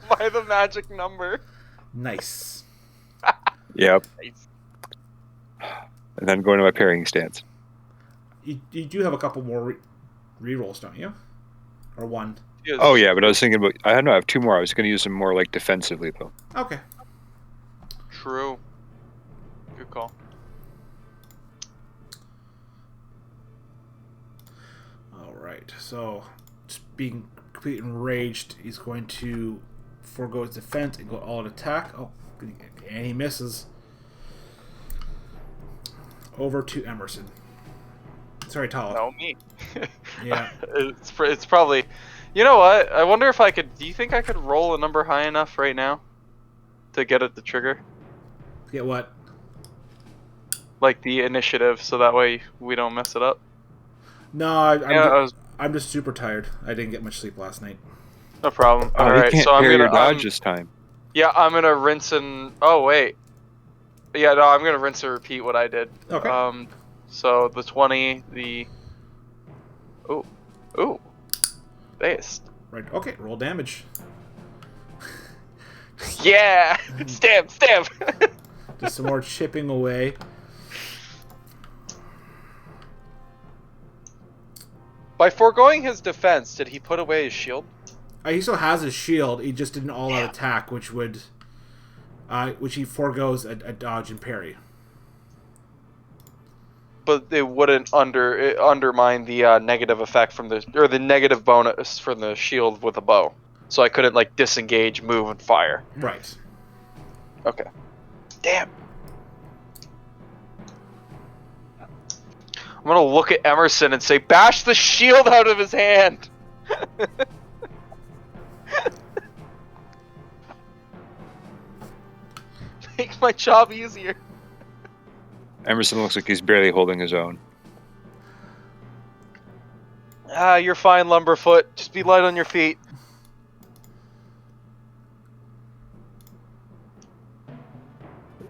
By the magic number. Nice. Yep. Nice. And then going to my parrying stance. You do have a couple more rerolls, don't you? Or 1? Yes. Oh, yeah, but I was thinking about... I have 2 more. I was going to use them more, like, defensively, though. Okay. True. Good call. Alright, so just being completely enraged, he's going to forego his defense and go all out attack. Oh, and he misses. Over to Emerson. Sorry, Tala. No, me. Yeah. It's probably... You know what? I wonder if I could... Do you think I could roll a number high enough right now to get at the trigger? Get what? Like the initiative, so that way we don't mess it up. No, I'm just super tired. I didn't get much sleep last night. No problem. Oh, Alright, he can't so I'm parry gonna... your dodge this time. Yeah, I'm gonna rinse and... Oh, wait. Yeah, no, I'm gonna rinse and repeat what I did. Okay. So the 20, the... Ooh. Based. Right. Okay. Roll damage. Yeah! Stab! Just some more chipping away. By foregoing his defense, did he put away his shield? He still has his shield. He just did an all-out Damn. attack, which he foregoes a dodge and parry. But it wouldn't undermine the negative effect from the negative bonus from the shield with a bow. So I couldn't like disengage, move, and fire. Right. Okay. Damn. I'm gonna look at Emerson and say, "Bash the shield out of his hand." Make my job easier. Emerson looks like he's barely holding his own. You're fine, Lumberfoot. Just be light on your feet.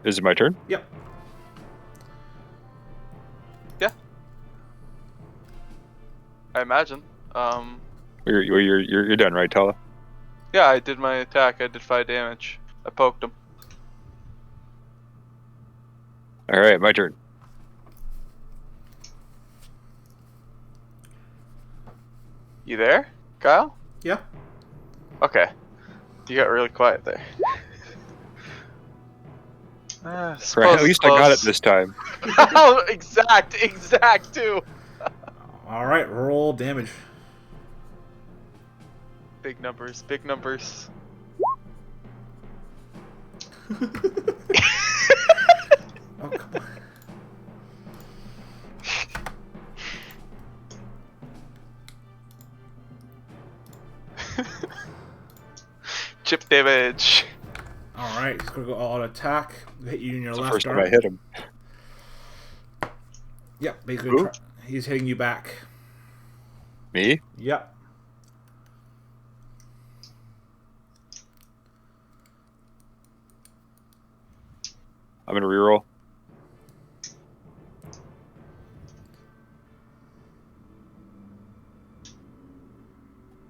Is it my turn? Yep. Yeah. I imagine. You're done, right, Tala? Yeah, I did my attack. I did 5 damage. I poked him. All right, my turn. You there, Kyle? Yeah. Okay. You got really quiet there. Right, at least I got it this time. Oh, exact too. All right. Roll damage. Big numbers. Oh, come on. Chip damage. All right. He's gonna go all out attack. Hit you in your It's the left first arm. time I hit him. Yep. Basically, Who? he's hitting you back. Me? Yep. I'm gonna reroll.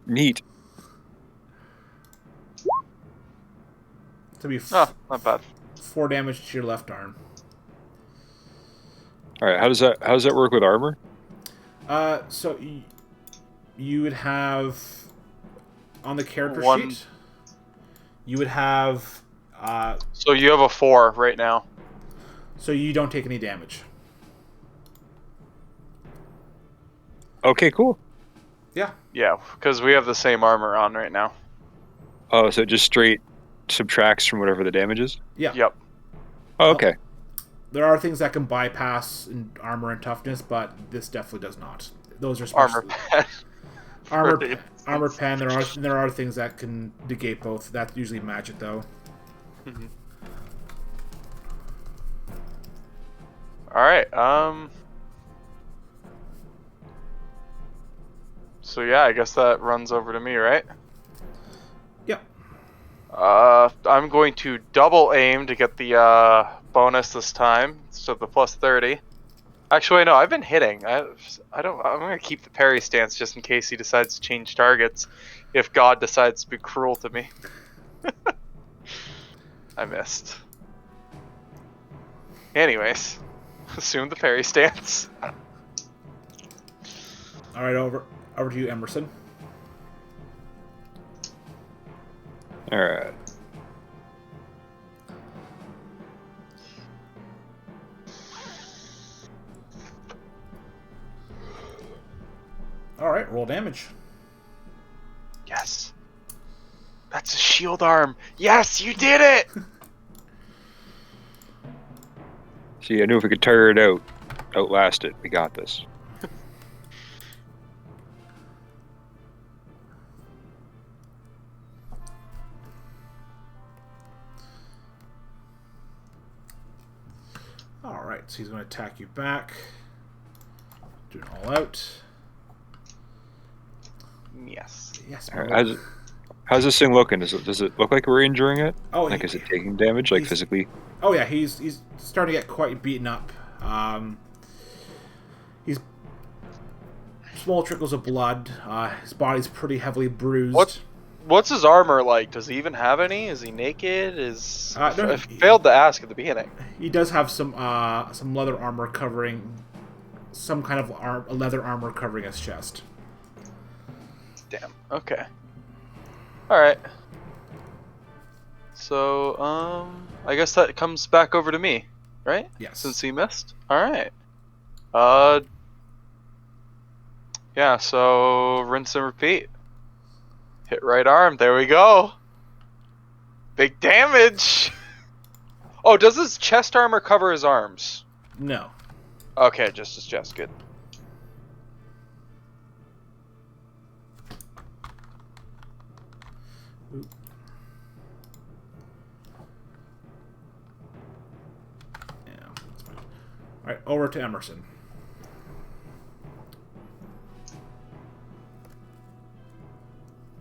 Neat. To be Oh, not bad. 4 damage to your left arm. All right, how does that work with armor? So you would have on the character One- sheet. You would have. So you have a 4 right now. So you don't take any damage. Okay, cool. Yeah. Yeah, because we have the same armor on right now. Oh, so it just straight subtracts from whatever the damage is? Yeah. Yep. Oh, okay. There are things that can bypass in armor and toughness, but this definitely does not. Those are special. Armor pen. Armor pen. There are things that can negate both. That's usually magic, though. Mhm. All right. So yeah, I guess that runs over to me, right? Yep. I'm going to double aim to get the bonus this time, so the plus 30. Actually, no, I've been hitting. I don't. I'm gonna keep the parry stance just in case he decides to change targets. If God decides to be cruel to me. I missed. Anyways, assume the parry stance. All right, over to you, Emerson. All right. All right, roll damage. Yes. That's a shield arm. Yes, you did it. See, I knew if we could tire it out, outlast it, we got this. All right, so he's going to attack you back. Do it all out. Yes. Yes. All right, how's this thing looking? Does it look like we're injuring it? Oh, Like, is it taking damage, like he's- physically? Oh yeah, he's starting to get quite beaten up. He's small trickles of blood. His body's pretty heavily bruised. What's his armor like? Does he even have any? Is he naked? No, I failed to ask at the beginning. He does have some leather armor covering, some kind of leather armor covering his chest. Damn. Okay. All right. So, I guess that comes back over to me, right? Yes. Since he missed. All right. Yeah. So rinse and repeat. Hit right arm. There we go. Big damage. Oh, does his chest armor cover his arms? No. Okay, just his chest. Good. Oop. Yeah, that's fine. All right, over to Emmerson.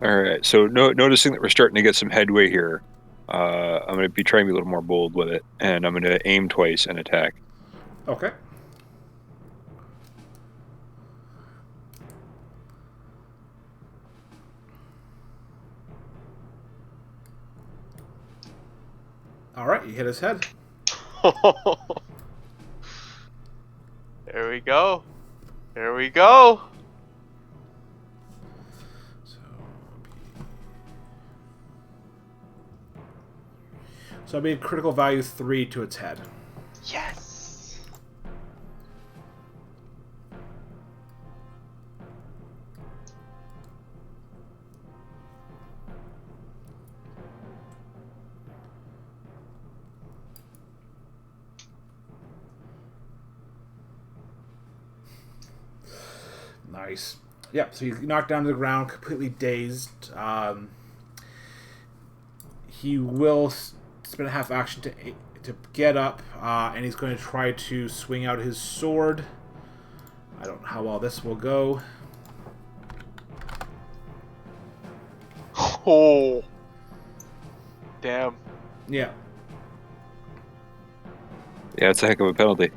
All right. So noticing that we're starting to get some headway here, I'm going to be trying to be a little more bold with it, and I'm going to aim twice and attack. Okay. All right, you hit his head. There we go. There we go. So I made critical value 3 to its head. Yes. Nice. Yep, so you knocked down to the ground, completely dazed. He will spend a half action to get up, and he's going to try to swing out his sword. I don't know how well this will go. Oh. Damn. Yeah. Yeah, it's a heck of a penalty.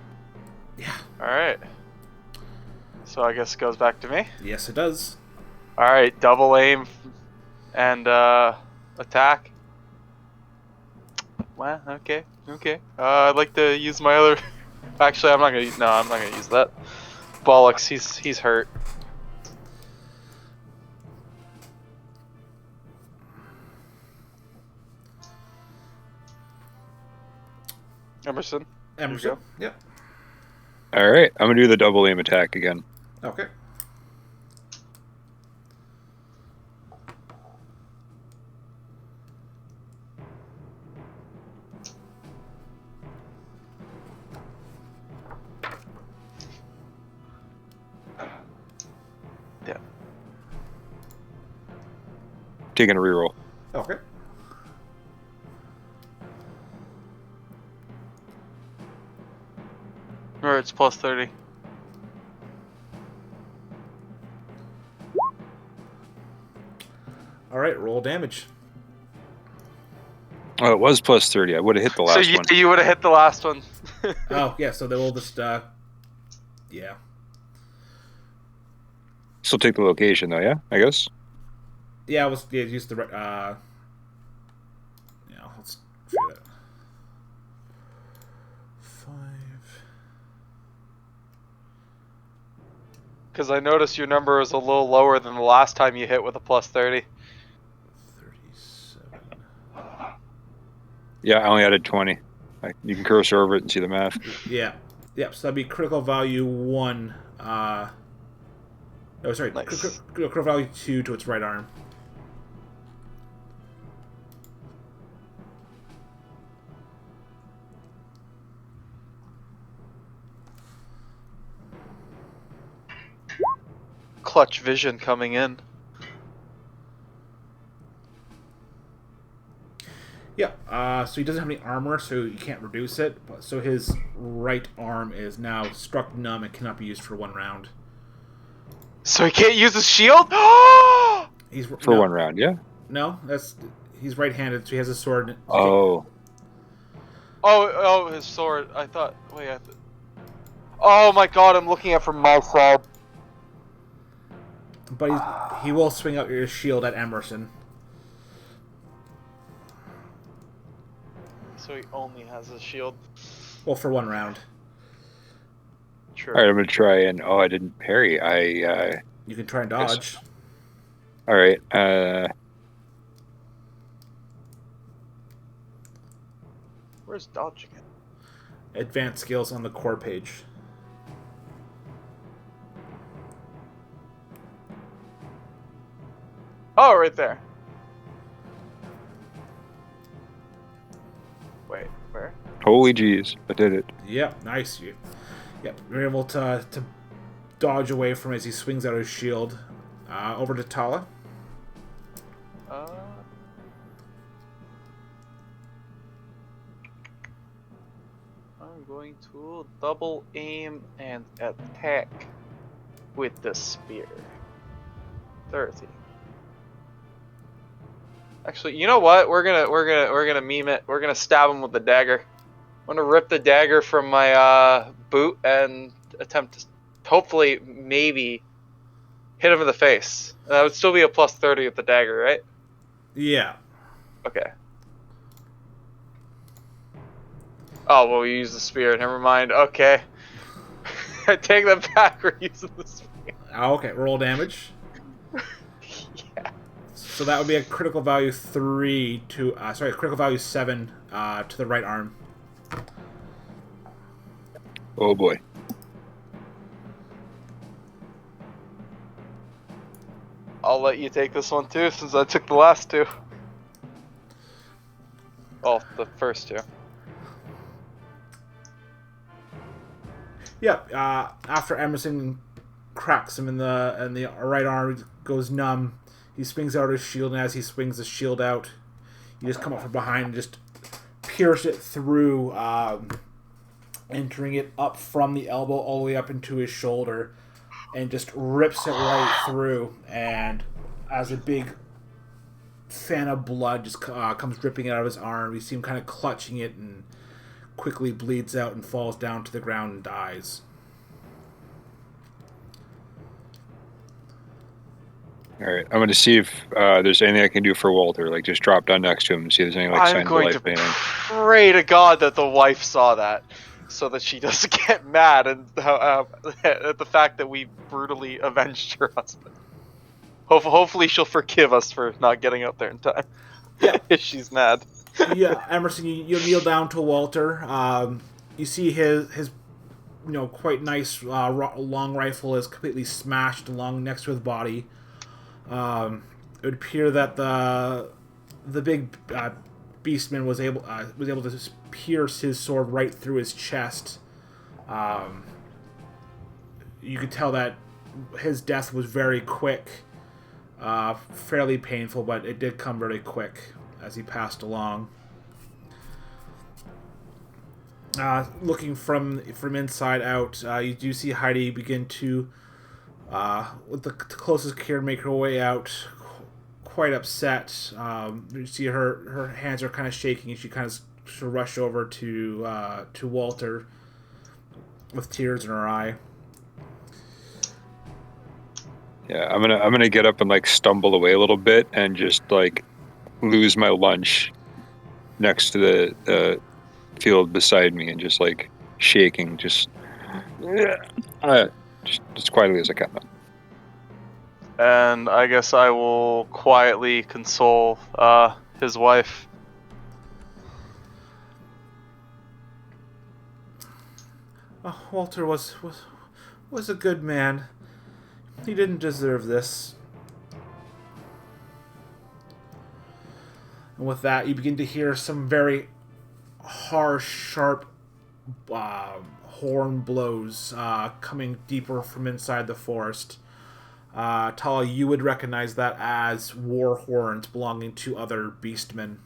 Yeah. All right. So I guess it goes back to me. Yes, it does. All right, double aim and attack. Well, okay. I'd like to use my other. Actually, I'm not gonna. No, I'm not gonna use that. Bollocks. He's hurt. Emerson. Emerson. Yep. All right. I'm going to do the double aim attack again. Okay. Yeah. Taking a reroll. Okay. Or it's plus 30. All right, roll damage. Oh, it was plus 30. I would have hit the last So one. you would have hit the last one. Oh, yeah, so they will just, yeah. Still take the location, though, yeah? I guess? Yeah, use the, yeah, let's figure that. 5. Because I noticed your number is a little lower than the last time you hit with a plus 30. 37. Yeah, I only added 20. You can cursor over it and see the math. Yeah. Yep, so that'd be critical value 1. No, sorry. Nice. Critical value 2 to its right arm. Clutch vision coming in. Yeah, so he doesn't have any armor, so you can't reduce it. But so his right arm is now struck numb and cannot be used for 1 round. So he can't use his shield? He's For 1 round, yeah? No, he's right-handed, so he has a sword. Oh. Oh, his sword. I thought. Wait, oh my god, I'm looking at from my side. but he will swing out your shield at Emerson. So he only has a shield. Well, for 1 round. True. All right, I'm gonna try and I didn't parry. You can try and dodge. All right. Where's dodging it? Advanced skills on the core page. Oh, right there. Wait, where? Holy jeez, I did it. Yep, nice. Yep, you're able to dodge away from as he swings out his shield. Over to Tala. I'm going to double aim and attack with the spear. 30. Actually, you know what? We're gonna meme it. We're gonna stab him with the dagger. I'm gonna rip the dagger from my boot and attempt to hopefully maybe hit him in the face. That would still be a plus 30 with the dagger, right? Yeah. Okay. Oh, well, we use the spear. Never mind. Okay. I take that back. We're using the spear. Okay, roll damage. Yeah. So that would be a critical value 3 to... critical value 7 to the right arm. Oh boy. I'll let you take this one too, since I took the last 2. Well, the first 2. Yep. After Emerson cracks him in the right arm, goes numb. He swings out his shield, and as he swings the shield out, you just come up from behind and just pierce it through, entering it up from the elbow all the way up into his shoulder, and just rips it right through. And as a big fan of blood just comes dripping out of his arm, you see him kind of clutching it and quickly bleeds out and falls down to the ground and dies. All right, I'm going to see if there's anything I can do for Walter. Like, just drop down next to him and see if there's any like I'm signs of going life. to Anything. pray to God that the wife saw that, so that she doesn't get mad and at the fact that we brutally avenged her husband. Hopefully she'll forgive us for not getting up there in time. Yeah. If she's mad. Yeah, Emerson, you kneel down to Walter. You see his quite nice long rifle is completely smashed along next to his body. It would appear that the big beastman was able to just pierce his sword right through his chest. You could tell that his death was very quick, fairly painful, but it did come very quick as he passed along. Looking from inside out, you do see Heidi begin to, with the closest care, make her way out, quite upset. You see her hands are kind of shaking, and she kind of rush over to Walter with tears in her eye. Yeah, I'm gonna get up and like stumble away a little bit and just like lose my lunch next to the field beside me and just like shaking, just as quietly as I can. And I guess I will quietly console his wife. Walter was a good man. He didn't deserve this. And with that, you begin to hear some very harsh, sharp horn blows coming deeper from inside the forest. Tala, you would recognize that as war horns belonging to other beastmen.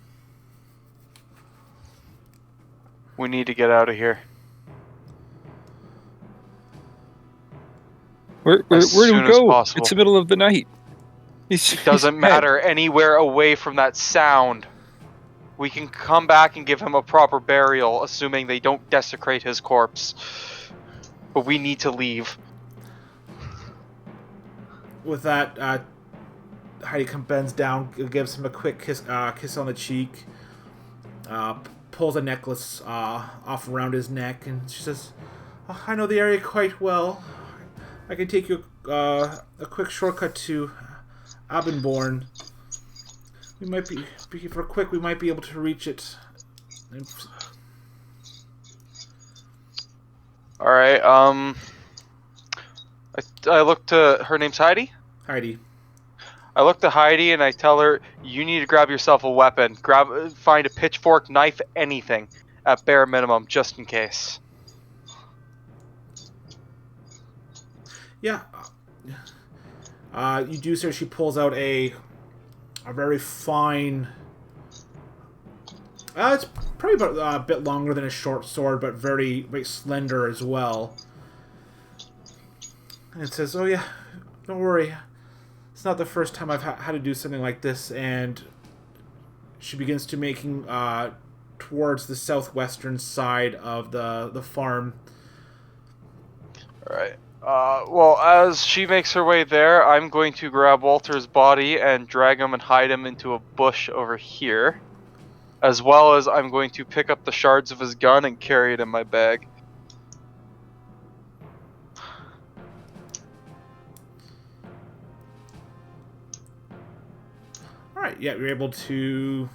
We need to get out of here. Where do we go? Possible. It's the middle of the night. It doesn't matter. Anywhere away from that sound. We can come back and give him a proper burial, assuming they don't desecrate his corpse. But we need to leave. with that, Heidi bends down, gives him a quick kiss on the cheek, pulls a necklace off around his neck, and she says, oh, "I know the area quite well. I can take you a quick shortcut to Abenborn. We might be for quick. We might be able to reach it." All right. I look to her name's Heidi. Heidi. I look to Heidi and I tell her, "You need to grab yourself a weapon. Find a pitchfork, knife, anything, at bare minimum, just in case." Yeah. You do so. She pulls out a very fine. It's probably about a bit longer than a short sword, but very, very slender as well. And it says, "Oh yeah, don't worry. It's not the first time I've had to do something like this." And she begins to making towards the southwestern side of the farm. All right. Well, as she makes her way there, I'm going to grab Walter's body and drag him and hide him into a bush over here. As well as I'm going to pick up the shards of his gun and carry it in my bag. Alright, yeah, you're able to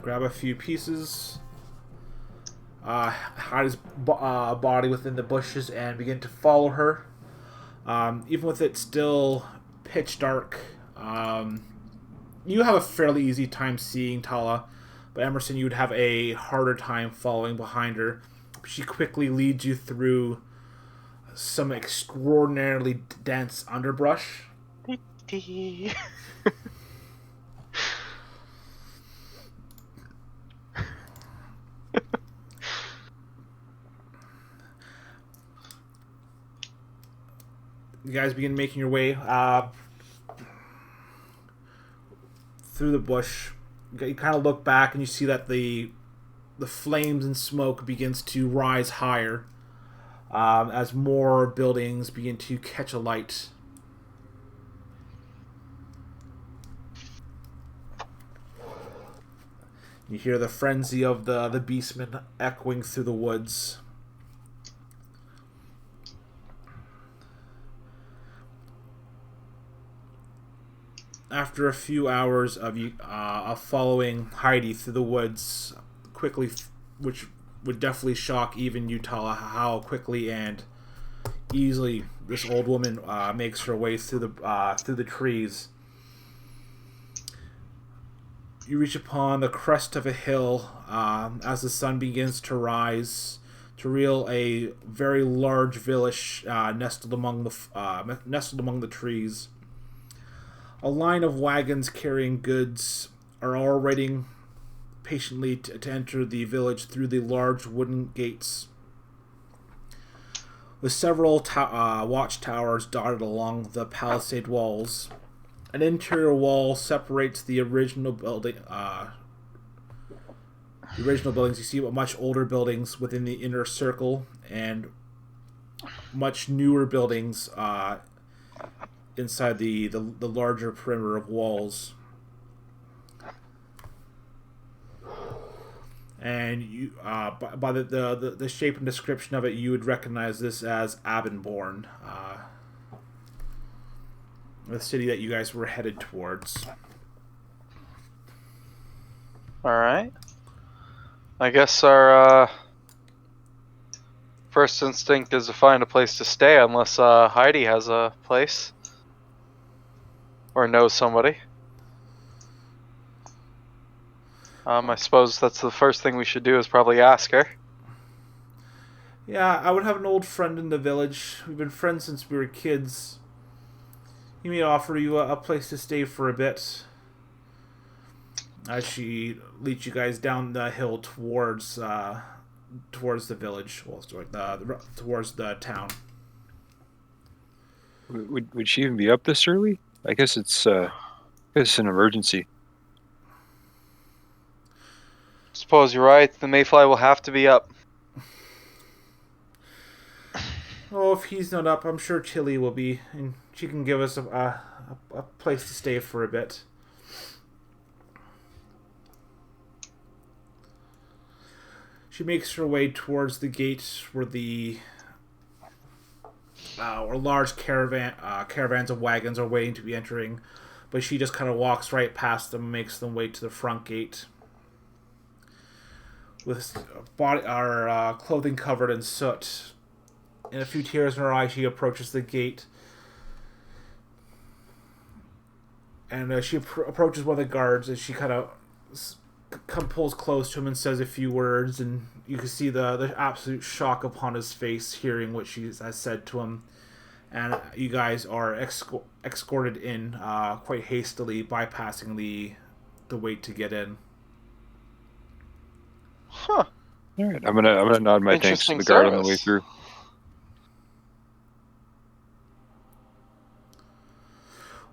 grab a few pieces, hide his body within the bushes, and begin to follow her. Even with it still pitch dark, you have a fairly easy time seeing Tala, but Emerson, you would have a harder time following behind her. She quickly leads you through some extraordinarily dense underbrush. You guys begin making your way through the bush. You kind of look back and you see that the flames and smoke begins to rise higher as more buildings begin to catch alight. You hear the frenzy of the beastmen echoing through the woods. After a few hours of following Heidi through the woods, quickly, which would definitely shock even you, Tala, how quickly and easily this old woman makes her way through the trees. You reach upon the crest of a hill as the sun begins to rise, to reveal a very large village nestled among the trees. A line of wagons carrying goods are all waiting patiently to enter the village through the large wooden gates. With several watchtowers dotted along the palisade walls, an interior wall separates the original building. The original buildings. You see much older buildings within the inner circle, and much newer buildings inside the larger perimeter of walls. And you, by the shape and description of it, you would recognize this as Abenborn, the city that you guys were headed towards. All right. I guess our first instinct is to find a place to stay, unless Heidi has a place. Or knows somebody. I suppose that's the first thing we should do is probably ask her. Yeah, I would have an old friend in the village. We've been friends since we were kids. He may offer you a place to stay for a bit. As she leads you guys down the hill towards the village, well, towards the town. Would she even be up this early? I guess it's an emergency. Suppose you're right. The Mayfly will have to be up. Oh, if he's not up, I'm sure Chili will be. And she can give us a place to stay for a bit. She makes her way towards the gate where where large caravans of wagons are waiting to be entering, but she just kind of walks right past them and makes them way to the front gate. With clothing covered in soot and a few tears in her eyes, she approaches the gate. And she approaches one of the guards, and she kind of pulls close to him and says a few words, and you can see the absolute shock upon his face hearing what she has said to him. And you guys are escorted in quite hastily, bypassing the wait to get in. Huh. All right, I'm gonna nod my thanks to the guard on the way through.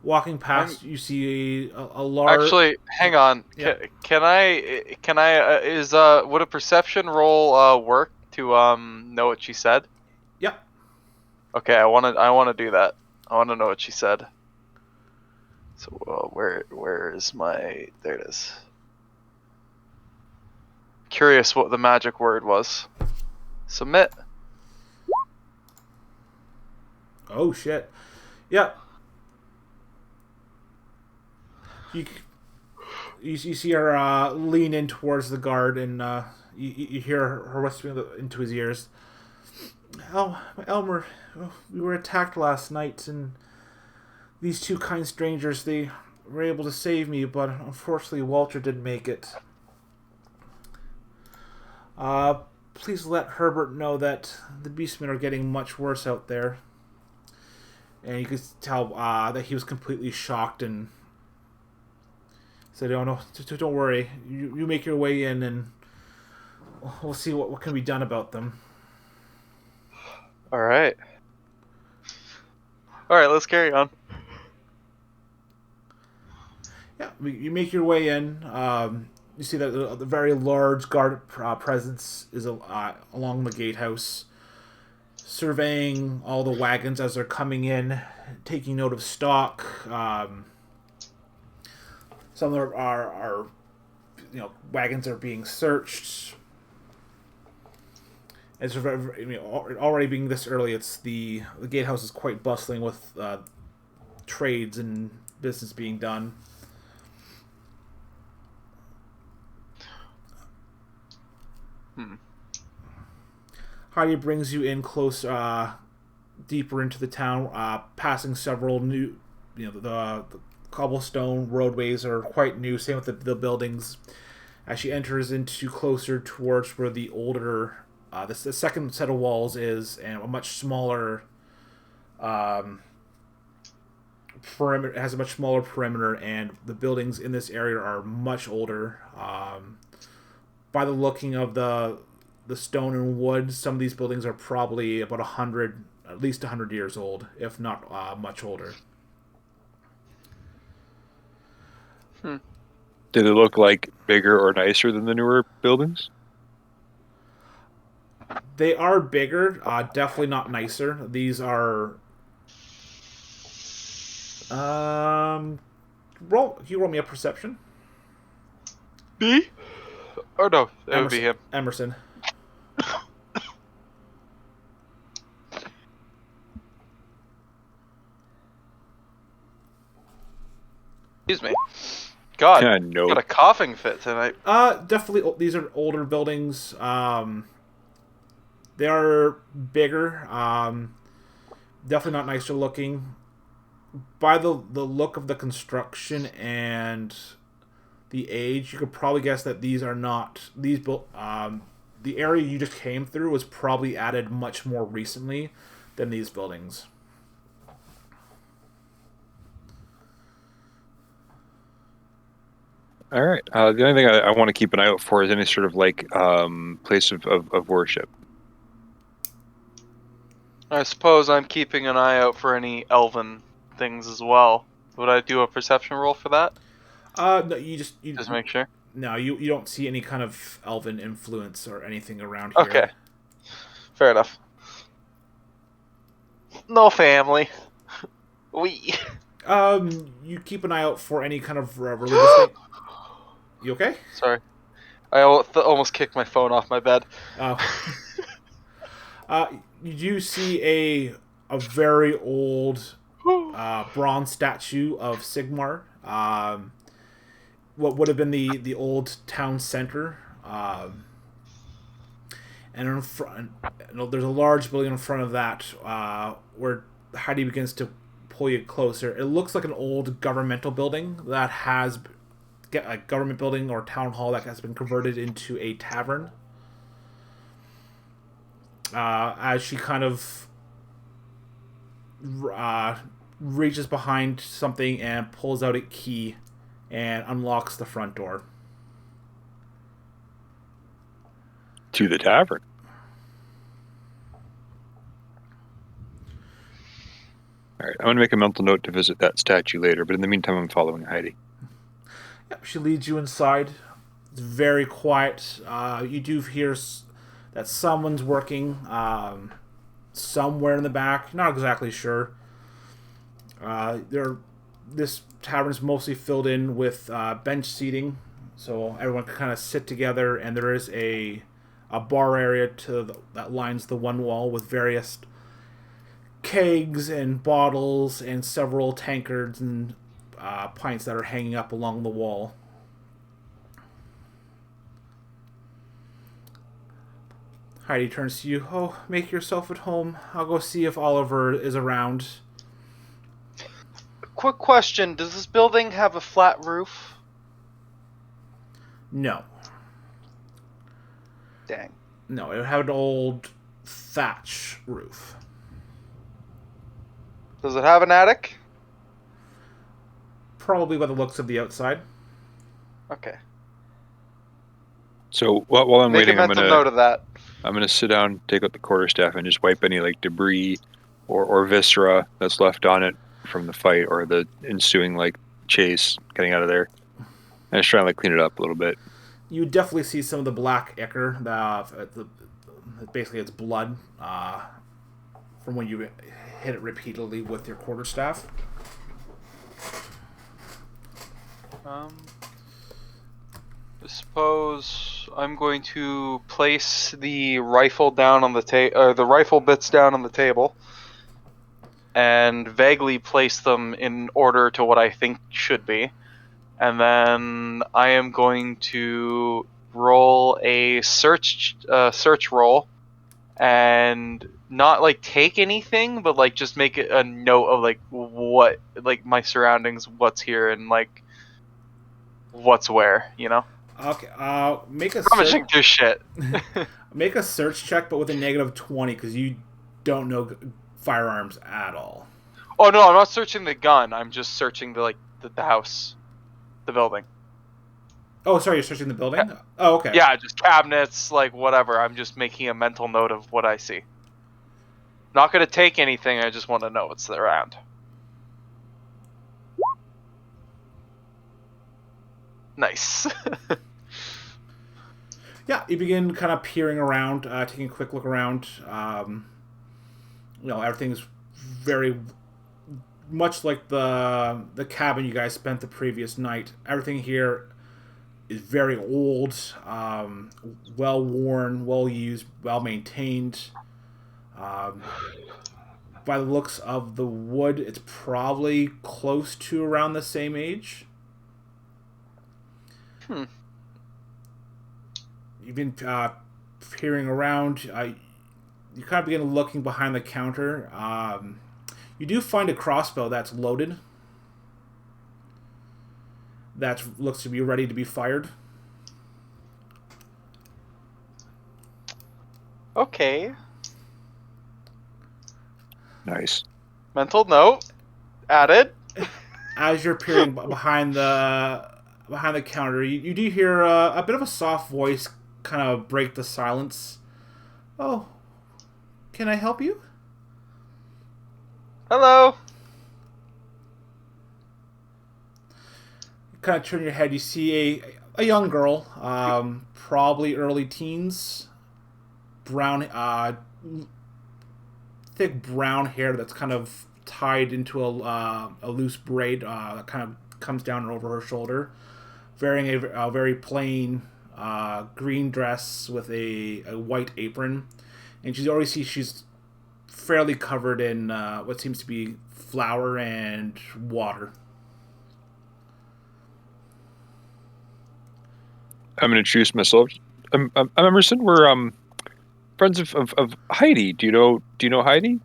Walking past, you see a large. Actually, hang on. Yeah. Can I? Would a perception roll work to know what she said? Yep. Okay, I wanna do that. I wanna know what she said. So where is my? There it is. Curious what the magic word was. Submit. Oh shit! Yep. You see her lean in towards the guard, and you hear her whispering into his ears. Elmer, we were attacked last night, and these two kind strangers, they were able to save me, but unfortunately Walter didn't make it. Please let Herbert know that the beastmen are getting much worse out there. And you could tell that he was completely shocked and said, "Oh no, don't worry. You make your way in, and we'll see what can be done about them." All right. Let's carry on. Yeah, you make your way in. You see that the very large guard presence is along the gatehouse, surveying all the wagons as they're coming in, taking note of stock. Some are wagons are being searched. It's already being this early. It's the gatehouse is quite bustling with trades and business being done. Heidi brings you in close, deeper into the town, passing several new, the cobblestone roadways are quite new. Same with the buildings. As she enters into closer towards where the older, the second set of walls is, and a much smaller perimeter. It has a much smaller perimeter, and the buildings in this area are much older. By the looking of the stone and wood, some of these buildings are probably about 100, at least 100 years old, if not much older. Did it look like bigger or nicer than the newer buildings? They are bigger, definitely not nicer. These are. Can you roll me a perception? Me? Or no, that Emerson, would be him. Emerson. Excuse me. God, No. got a coughing fit tonight. Definitely, these are older buildings. They are bigger. Definitely not nicer looking. By the look of the construction and the age, you could probably guess that these are not these. The area you just came through was probably added much more recently than these buildings. All right. The only thing I want to keep an eye out for is any sort of place of worship. I suppose I'm keeping an eye out for any elven things as well. Would I do a perception roll for that? No, you just make sure. No, you don't see any kind of elven influence or anything around here. Okay, fair enough. No family. We. You keep an eye out for any kind of religious thing. You okay? Sorry. I almost kicked my phone off my bed. Uh, you do see a very old bronze statue of Sigmar. What would have been the old town center. And in front, there's a large building in front of that where Heidi begins to pull you closer. It looks like an old governmental building that has a government building or town hall that has been converted into a tavern. As she kind of reaches behind something and pulls out a key and unlocks the front door. To the tavern. All right, I'm going to make a mental note to visit that statue later, but in the meantime, I'm following Heidi. Yep, she leads you inside. It's very quiet. You do hear that someone's working somewhere in the back. Not exactly sure. This tavern is mostly filled in with bench seating, so everyone can kind of sit together. And there is a bar area that lines the one wall with various kegs and bottles and several tankards and pints that are hanging up along the wall. Heidi turns to you. Oh, make yourself at home. I'll go see if Oliver is around. Quick question: does this building have a flat roof? No. Dang. No, it would have an old thatch roof. Does it have an attic? Probably by the looks of the outside. Okay. So while I'm waiting, Make a mental note of that. I'm gonna sit down, take out the quarterstaff, and just wipe any like debris or viscera that's left on it from the fight or the ensuing like chase getting out of there, and just try and like clean it up a little bit. You definitely see some of the black ichor. Basically, it's blood from when you hit it repeatedly with your quarterstaff. I suppose I'm going to place the rifle down on the rifle bits down on the table, and vaguely place them in order to what I think should be, and then I am going to roll a search roll, and not like take anything, but like just make a note of like what like my surroundings, what's here, and like what's where, you know. Okay, make a Rummaging through shit. make a search check, but with a -20 because you don't know firearms at all. Oh no, I'm not searching the gun. I'm just searching the house, the building. Oh, sorry, you're searching the building? Oh, okay. Yeah, just cabinets, like whatever. I'm just making a mental note of what I see. Not gonna take anything. I just want to know what's around. Nice. Yeah, you begin kind of peering around, taking a quick look around. Everything's very much like the cabin you guys spent the previous night. Everything here is very old, well worn, well used, well maintained. By the looks of the wood, it's probably close to around the same age. You've been peering around. You kind of begin looking behind the counter. You do find a crossbow that's loaded. That looks to be ready to be fired. Okay. Nice. Mental note added. As you're peering behind the counter, you do hear a bit of a soft voice kind of break the silence. Oh, can I help you? Hello. You kind of turn your head. You see a young girl, probably early teens, brown, thick brown hair that's kind of tied into a loose braid that kind of comes down over her shoulder, wearing a very plain green dress with a white apron, and she's fairly covered in what seems to be flour and water. I'm going to introduce myself. I'm Emerson. We're friends of Heidi. Do you know Heidi?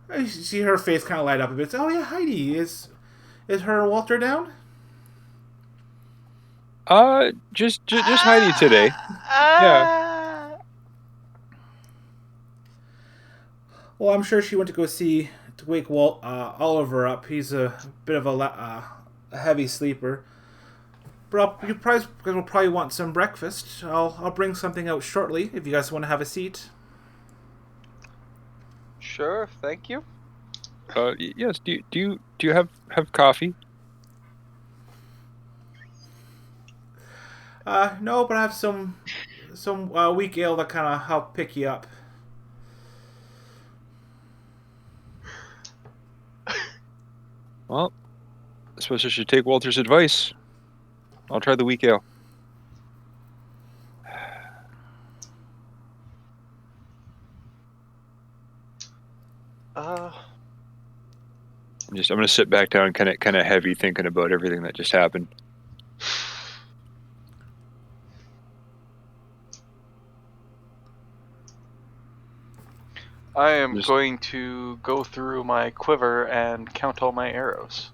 I see her face kind of light up a bit. Oh yeah, Heidi is her Walter down? Just Heidi today. Yeah. Well, I'm sure she went to go wake Oliver up. He's a bit of a heavy sleeper. But you guys will probably want some breakfast. I'll bring something out shortly if you guys want to have a seat. Sure, thank you. Yes. Do you have coffee? No, but I have some weak ale that kind of help pick you up. Well, I suppose I should take Walter's advice. I'll try the weak ale. I'm gonna sit back down, kind of heavy, thinking about everything that just happened. I am going to go through my quiver and count all my arrows.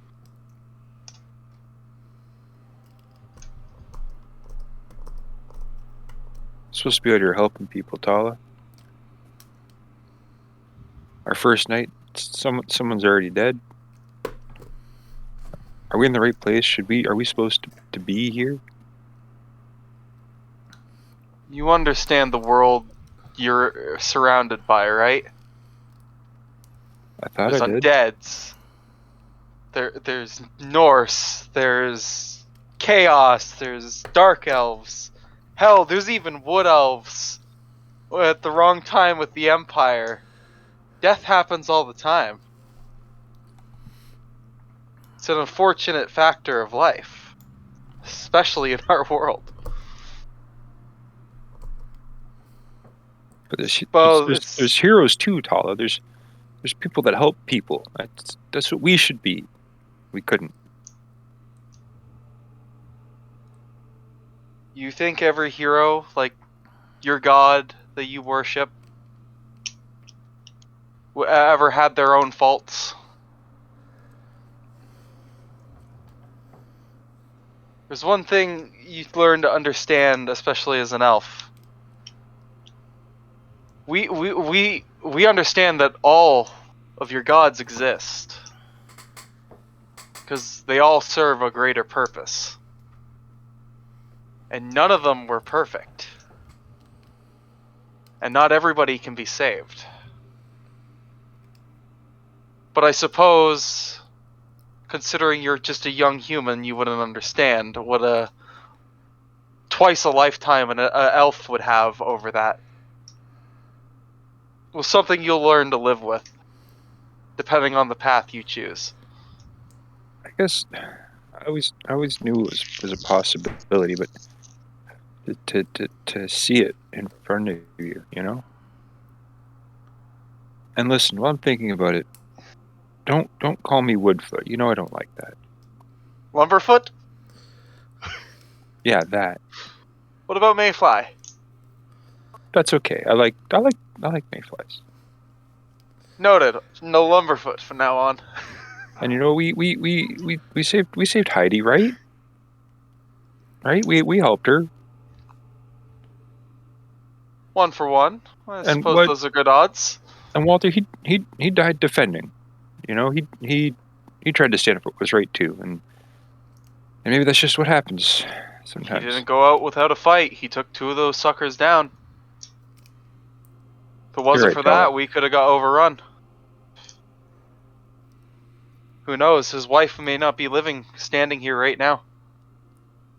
Supposed to be out here helping people, Tala. Our first night, someone's already dead. Are we in the right place? Are we supposed to be here? You understand the world you're surrounded by, right? I thought There's I did. undeads. There's Norse. There's chaos. There's dark elves. Hell, there's even wood elves. At the wrong time with the Empire. Death happens all the time. It's an unfortunate factor of life, especially in our world. But there's heroes too, Tala. There's people that help people. That's what we should be. We couldn't. You think every hero, like your god that you worship, ever had their own faults? There's one thing you learn to understand, especially as an elf. We understand that all of your gods exist. Because they all serve a greater purpose. And none of them were perfect. And not everybody can be saved. But I suppose, considering you're just a young human, you wouldn't understand what a twice a lifetime an elf would have over that. Well, something you'll learn to live with, depending on the path you choose. I guess I always knew it was a possibility, but to see it in front of you, you know. And listen, while I'm thinking about it, don't call me Woodfoot. You know I don't like that. Lumberfoot? Yeah, that. What about Mayfly? That's okay. I like mayflies. Noted. No Lumberfoot from now on. And you know we saved Heidi, right? Right? We helped her. One for one. I suppose those are good odds. And Walter, he died defending. You know, he tried to stand up for what was right too, and maybe that's just what happens sometimes. He didn't go out without a fight. He took two of those suckers down. If it wasn't for that, we could have got overrun. Who knows? His wife may not be standing here right now.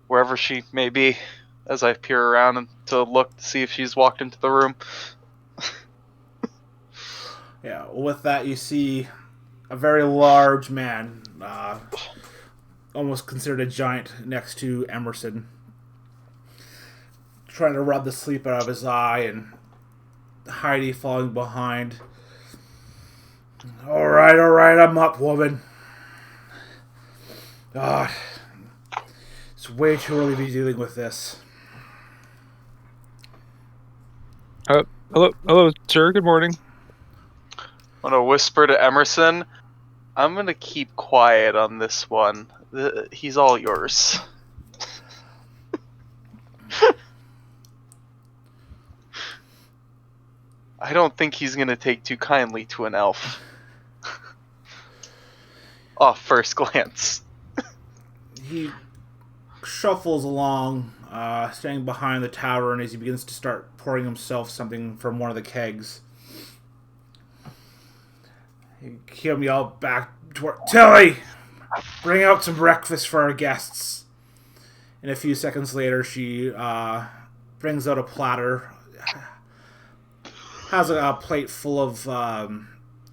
Wherever she may be, as I peer around to look to see if she's walked into the room. Yeah, with that you see a very large man, almost considered a giant next to Emerson, trying to rub the sleep out of his eye, and Heidi falling behind. All right, I'm up, woman. God, it's way too early to be dealing with this. Hello, sir. Good morning. I'm gonna whisper to Emerson. I'm gonna keep quiet on this one. He's all yours. I don't think he's gonna take too kindly to an elf. Off first glance. He shuffles along, standing behind the tower, and as he begins to start pouring himself something from one of the kegs, you hear him yell back toward Tilly! Bring out some breakfast for our guests. And a few seconds later, she brings out a platter, has a plate full of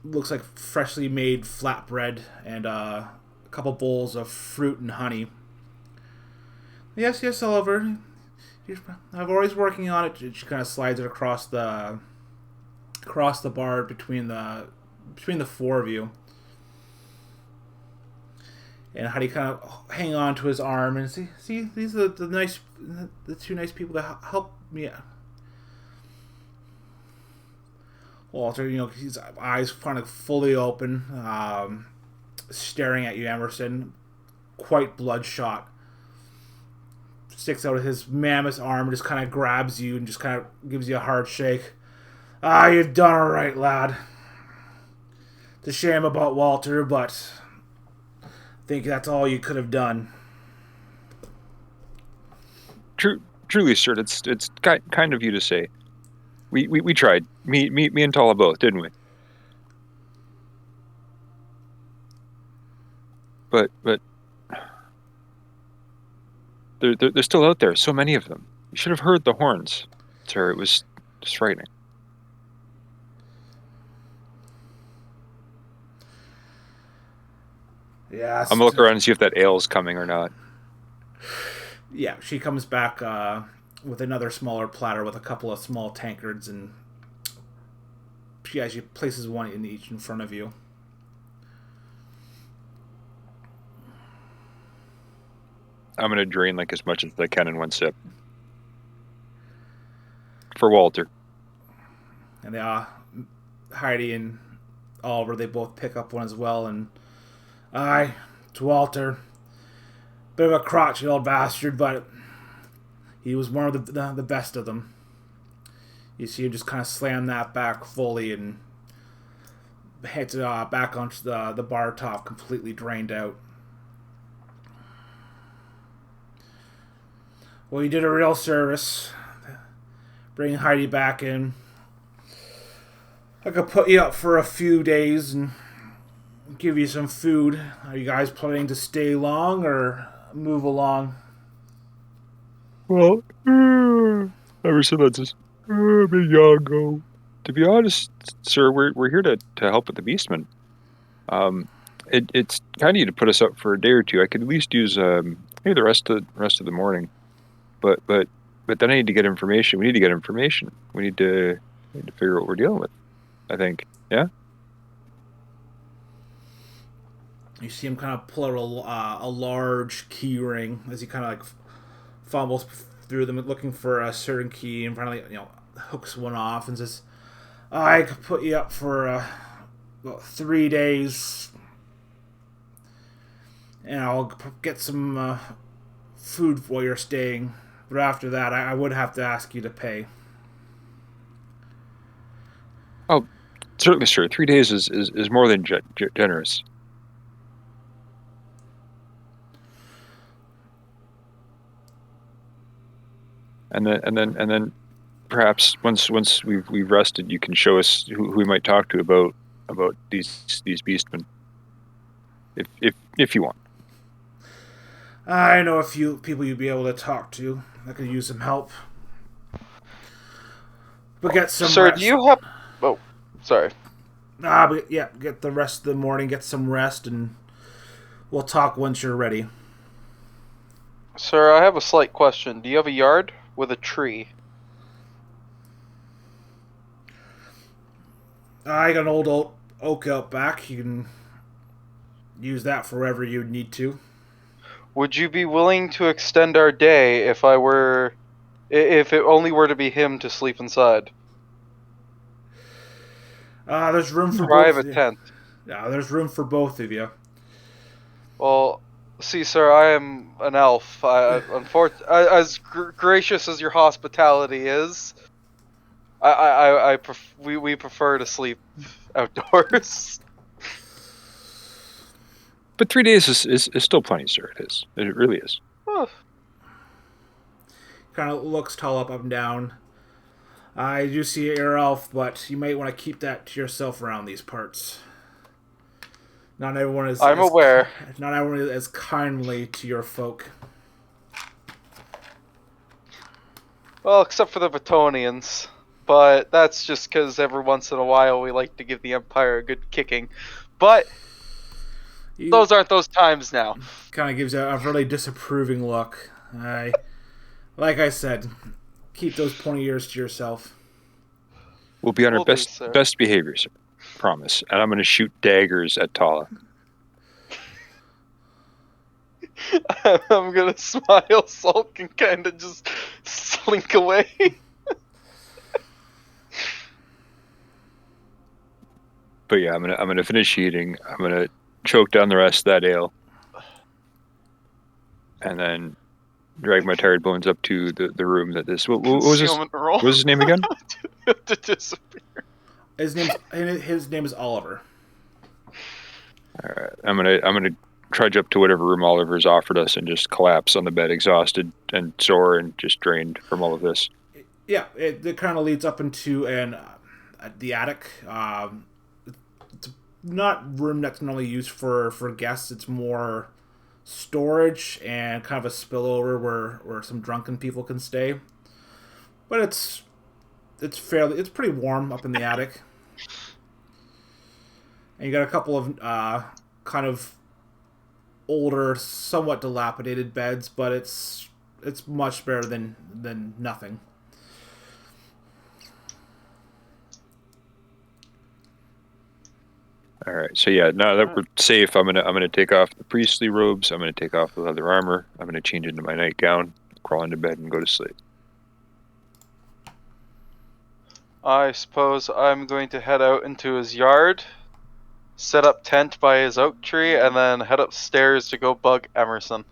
looks like freshly made flatbread, and a couple bowls of fruit and honey. Yes, Oliver. I'm always working on it. She kind of slides it across the bar between the four of you. And Heidi kind of hang on to his arm and see these are the two nice people that help me. Walter, his eyes kind of fully open, staring at you, Emerson, quite bloodshot. Sticks out his mammoth arm and just kind of grabs you and just kind of gives you a hard shake. You've done all right, lad. It's a shame about Walter, but I think that's all you could have done. Truly, sir, it's kind of you to say. We tried. Me and Tala both, didn't we? But they're still out there. So many of them. You should have heard the horns, sir. It was just frightening. Yeah. I'm gonna look around and see if that ale's coming or not. Yeah, she comes back with another smaller platter with a couple of small tankards, and she places one in each in front of you. I'm gonna drain like as much as I can in one sip. For Walter. And Heidi and Oliver, they both pick up one as well, and aye, it's Walter. Bit of a crotchety old bastard, but he was one of the best of them. You see him just kind of slam that back fully and hits it back onto the bar top, completely drained out. Well, you did a real service. Bring Heidi back in. I could put you up for a few days and give you some food. Are you guys planning to stay long or move along? Well, Emerson lets us be young. To be honest, sir, we're here to help with the beastmen. It's kind of you to put us up for a day or two. I could at least use maybe the rest of the morning, but then I need to get information. We need to get information. We need to figure out what we're dealing with. I think, yeah. You see him kind of pull out a large key ring as he kind of like fumbles through them looking for a certain key, and finally hooks one off and says, I could put you up for about 3 days, and I'll get some food while you're staying. But after that, I would have to ask you to pay. Oh, certainly, sir. 3 days is more than generous. And then perhaps once we've rested, you can show us who we might talk to about these beastmen, if you want. I know a few people you'd be able to talk to that could use some help. But get some Sir, rest. do you have... Oh, sorry. But yeah, get the rest of the morning, get some rest, and we'll talk once you're ready. Sir, I have a slight question. Do you have a yard with a tree? I got an old oak out back. You can use that for wherever you need to. Would you be willing to extend our day if it only were to be him to sleep inside? There's room for I have both. a tent. Yeah, there's room for both of you. Well, see, sir, I am an elf. As gracious as your hospitality is, we prefer to sleep outdoors. But 3 days is still plenty, sir. It is. It really is. Kind of looks tall up and down. I do see your elf, but you might want to keep that to yourself around these parts. Not everyone is. I'm aware. Not everyone is as kindly to your folk. Well, except for the Bretonians. But that's just because every once in a while we like to give the Empire a good kicking. But those aren't those times now. Kind of gives you a really disapproving look. Like I said, keep those pointy ears to yourself. We'll be on our best behavior, sir. Promise. And I'm going to shoot daggers at Tala. I'm going to smile, sulk, and kind of just slink away. But yeah, I'm gonna finish eating. I'm gonna choke down the rest of that ale, and then drag my tired bones up to the room that this. What was this? What was his name again? To disappear. His name is Oliver. All right, I'm gonna trudge up to whatever room Oliver's offered us and just collapse on the bed, exhausted and sore and just drained from all of this. Yeah, it kind of leads up into the attic. It's not room that's normally used for guests. It's more storage and kind of a spillover where some drunken people can stay. But it's pretty warm up in the attic. And you got a couple of kind of older, somewhat dilapidated beds, but it's much better than nothing. All right, so yeah, now that we're safe, I'm gonna take off the priestly robes. I'm gonna take off the leather armor. I'm gonna change into my nightgown, crawl into bed, and go to sleep. I suppose I'm going to head out into his yard, set up tent by his oak tree, and then head upstairs to go bug Emmerson.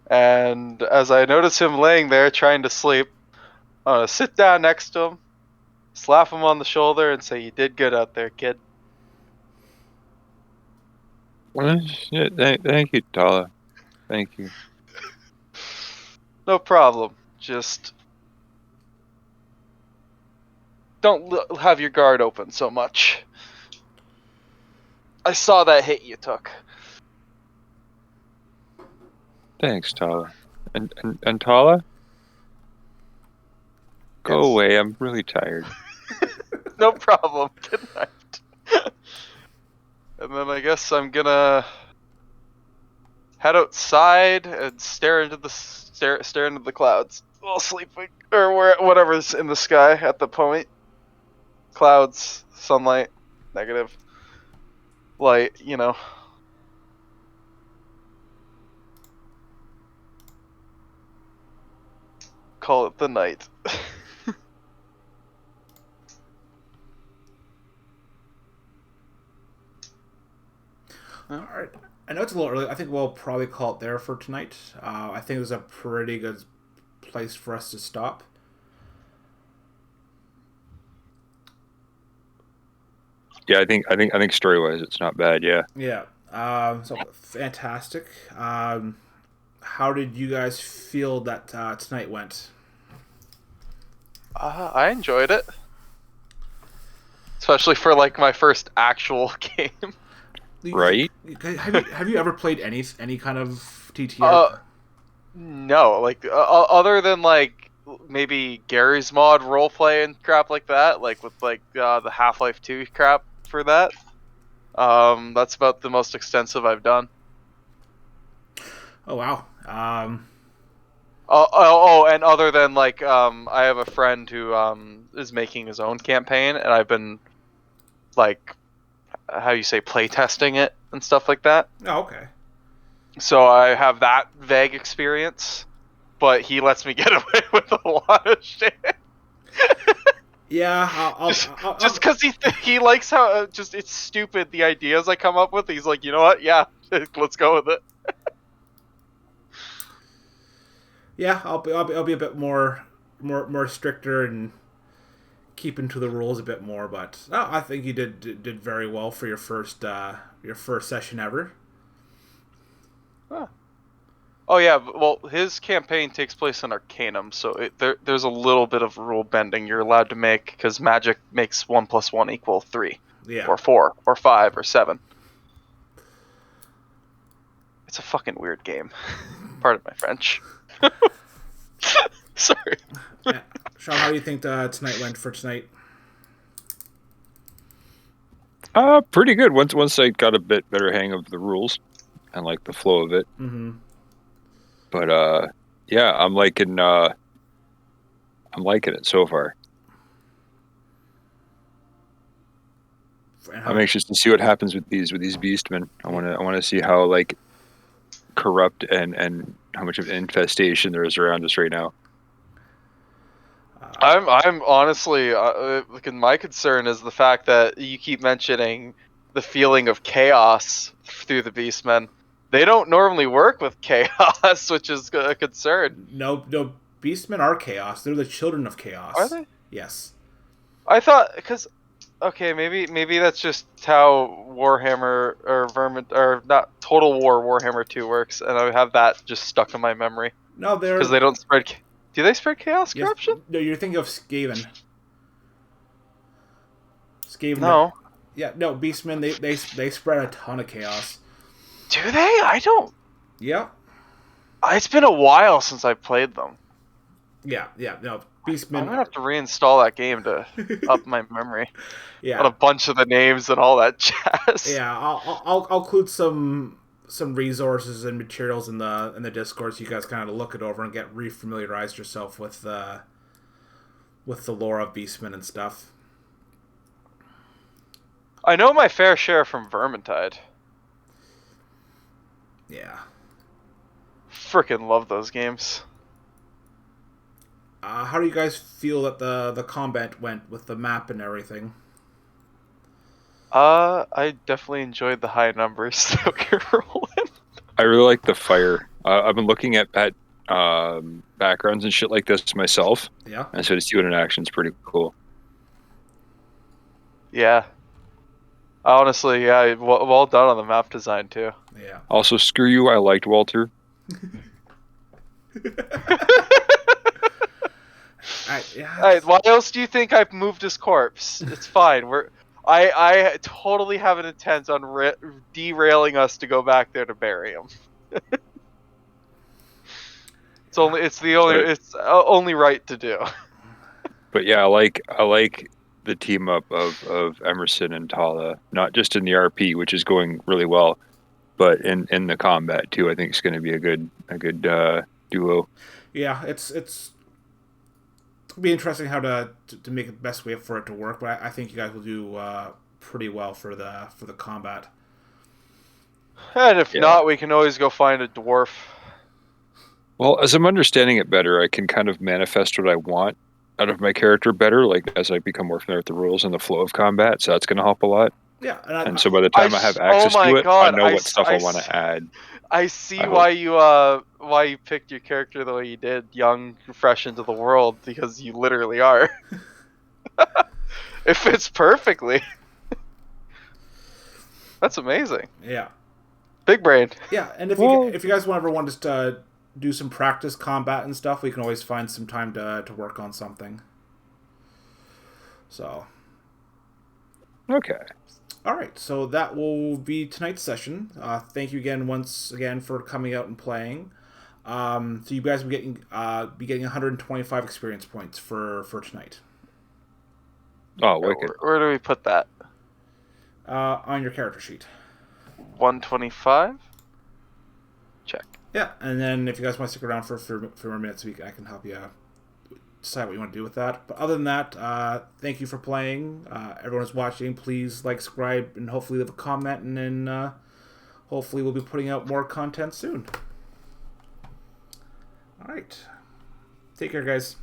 And as I notice him laying there trying to sleep, I'm going to sit down next to him, slap him on the shoulder, and say, "You did good out there, kid." Well, yeah, thank you, Tala. Thank you. No problem. Just don't have your guard open so much. I saw that hit you took. Thanks, Tala. And Tala? Go away. I'm really tired. No problem. Good night. And then I guess I'm gonna head outside and stare into the clouds while sleeping, or whatever's in the sky at the point. Clouds, sunlight, negative light, you know. Call it the night. All right. I know it's a little early. I think we'll probably call it there for tonight. I think it was a pretty good place for us to stop. Yeah, I think story-wise, it's not bad. Yeah. Yeah. So fantastic. How did you guys feel that tonight went? I enjoyed it, especially for like my first actual game. Right? Have you ever played any kind of TTR? No, like other than like maybe Gary's Mod roleplay and crap like that, like with like the Half-Life 2 crap for that. That's about the most extensive I've done. Oh wow. And other than like, I have a friend who is making his own campaign, and I've been like, how you say, play testing it and stuff like that. Oh, okay. So I have that vague experience, but he lets me get away with a lot of shit. Yeah, Just because he likes how just it's stupid the ideas I come up with. He's like, you know what? Yeah, let's go with it. Yeah, I'll be a bit more stricter and keeping to the rules a bit more. But no, I think you did very well for your first session ever. Huh. Oh yeah, well, his campaign takes place in Arcanum, so there's a little bit of rule bending you're allowed to make because magic makes 1 + 1 = 3, Yeah. or 4, or 5, or 7. It's a fucking weird game. Pardon my French. Sorry. Yeah. Sean, how do you think tonight went for tonight? Pretty good. Once I got a bit better hang of the rules and like the flow of it. Mm-hmm. But yeah, I'm liking it so far. I'm anxious to see what happens with these beastmen. I want to see how like corrupt and how much of an infestation there is around us right now. I'm honestly, my concern is the fact that you keep mentioning the feeling of chaos through the beastmen. They don't normally work with chaos, which is a concern. No, beastmen are chaos. They're the children of chaos. Are they? Yes. I thought, because okay, maybe that's just how Warhammer or not Total War Warhammer 2 works, and I have that just stuck in my memory. No, they're because they don't spread. Do they spread chaos corruption? Yes, no, you're thinking of Skaven. Skaven. No. Yeah, no, beastmen. They spread a ton of chaos. Do they? I don't. Yeah. It's been a while since I played them. Yeah, no, beastmen. I'm gonna have to reinstall that game to up my memory. Yeah. On a bunch of the names and all that jazz. Yeah, I'll include some resources and materials in the Discord so you guys kind of look it over and get refamiliarized yourself with the lore of beastmen and stuff. I know my fair share from Vermintide. Yeah. Frickin' love those games. How do you guys feel that the combat went with the map and everything? I definitely enjoyed the high numbers that we were rolling. I really like the fire. I've been looking at backgrounds and shit like this myself. Yeah. And so to see it in action is pretty cool. Yeah. Honestly, yeah, well done on the map design too. Yeah. Also, screw you. I liked Walter. Why else do you think I've moved his corpse? It's fine. I totally have an intent on derailing us to go back there to bury him. It's only right to do. But yeah, I like the team up of Emmerson and Tala, not just in the RP, which is going really well, but in the combat too. I think it's going to be a good duo. Yeah, it's it'll be interesting how to make the best way for it to work, but I think you guys will do pretty well for the combat. And if not, we can always go find a dwarf. Well, as I'm understanding it better, I can kind of manifest what I want out of my character better, like as I become more familiar with the rules and the flow of combat. So that's going to help a lot. Yeah, and so by the time I have access to it, I know what stuff I want to add. I see why you picked your character the way you did, young, fresh into the world, because you literally are. It fits perfectly. That's amazing. Yeah. Big brain. Yeah, and if you guys ever want to do some practice combat and stuff, we can always find some time to work on something. So. Okay. All right, so that will be tonight's session. Thank you once again for coming out and playing. So you guys will be getting 125 experience points for tonight. Oh, wicked. Where do we put that? On your character sheet. 125. Check. Yeah, and then if you guys want to stick around for a few more minutes, I can help you decide what you want to do with that. But other than that, thank you for playing. Everyone who's watching, please like, subscribe, and hopefully leave a comment, and then hopefully we'll be putting out more content soon. All right. Take care, guys.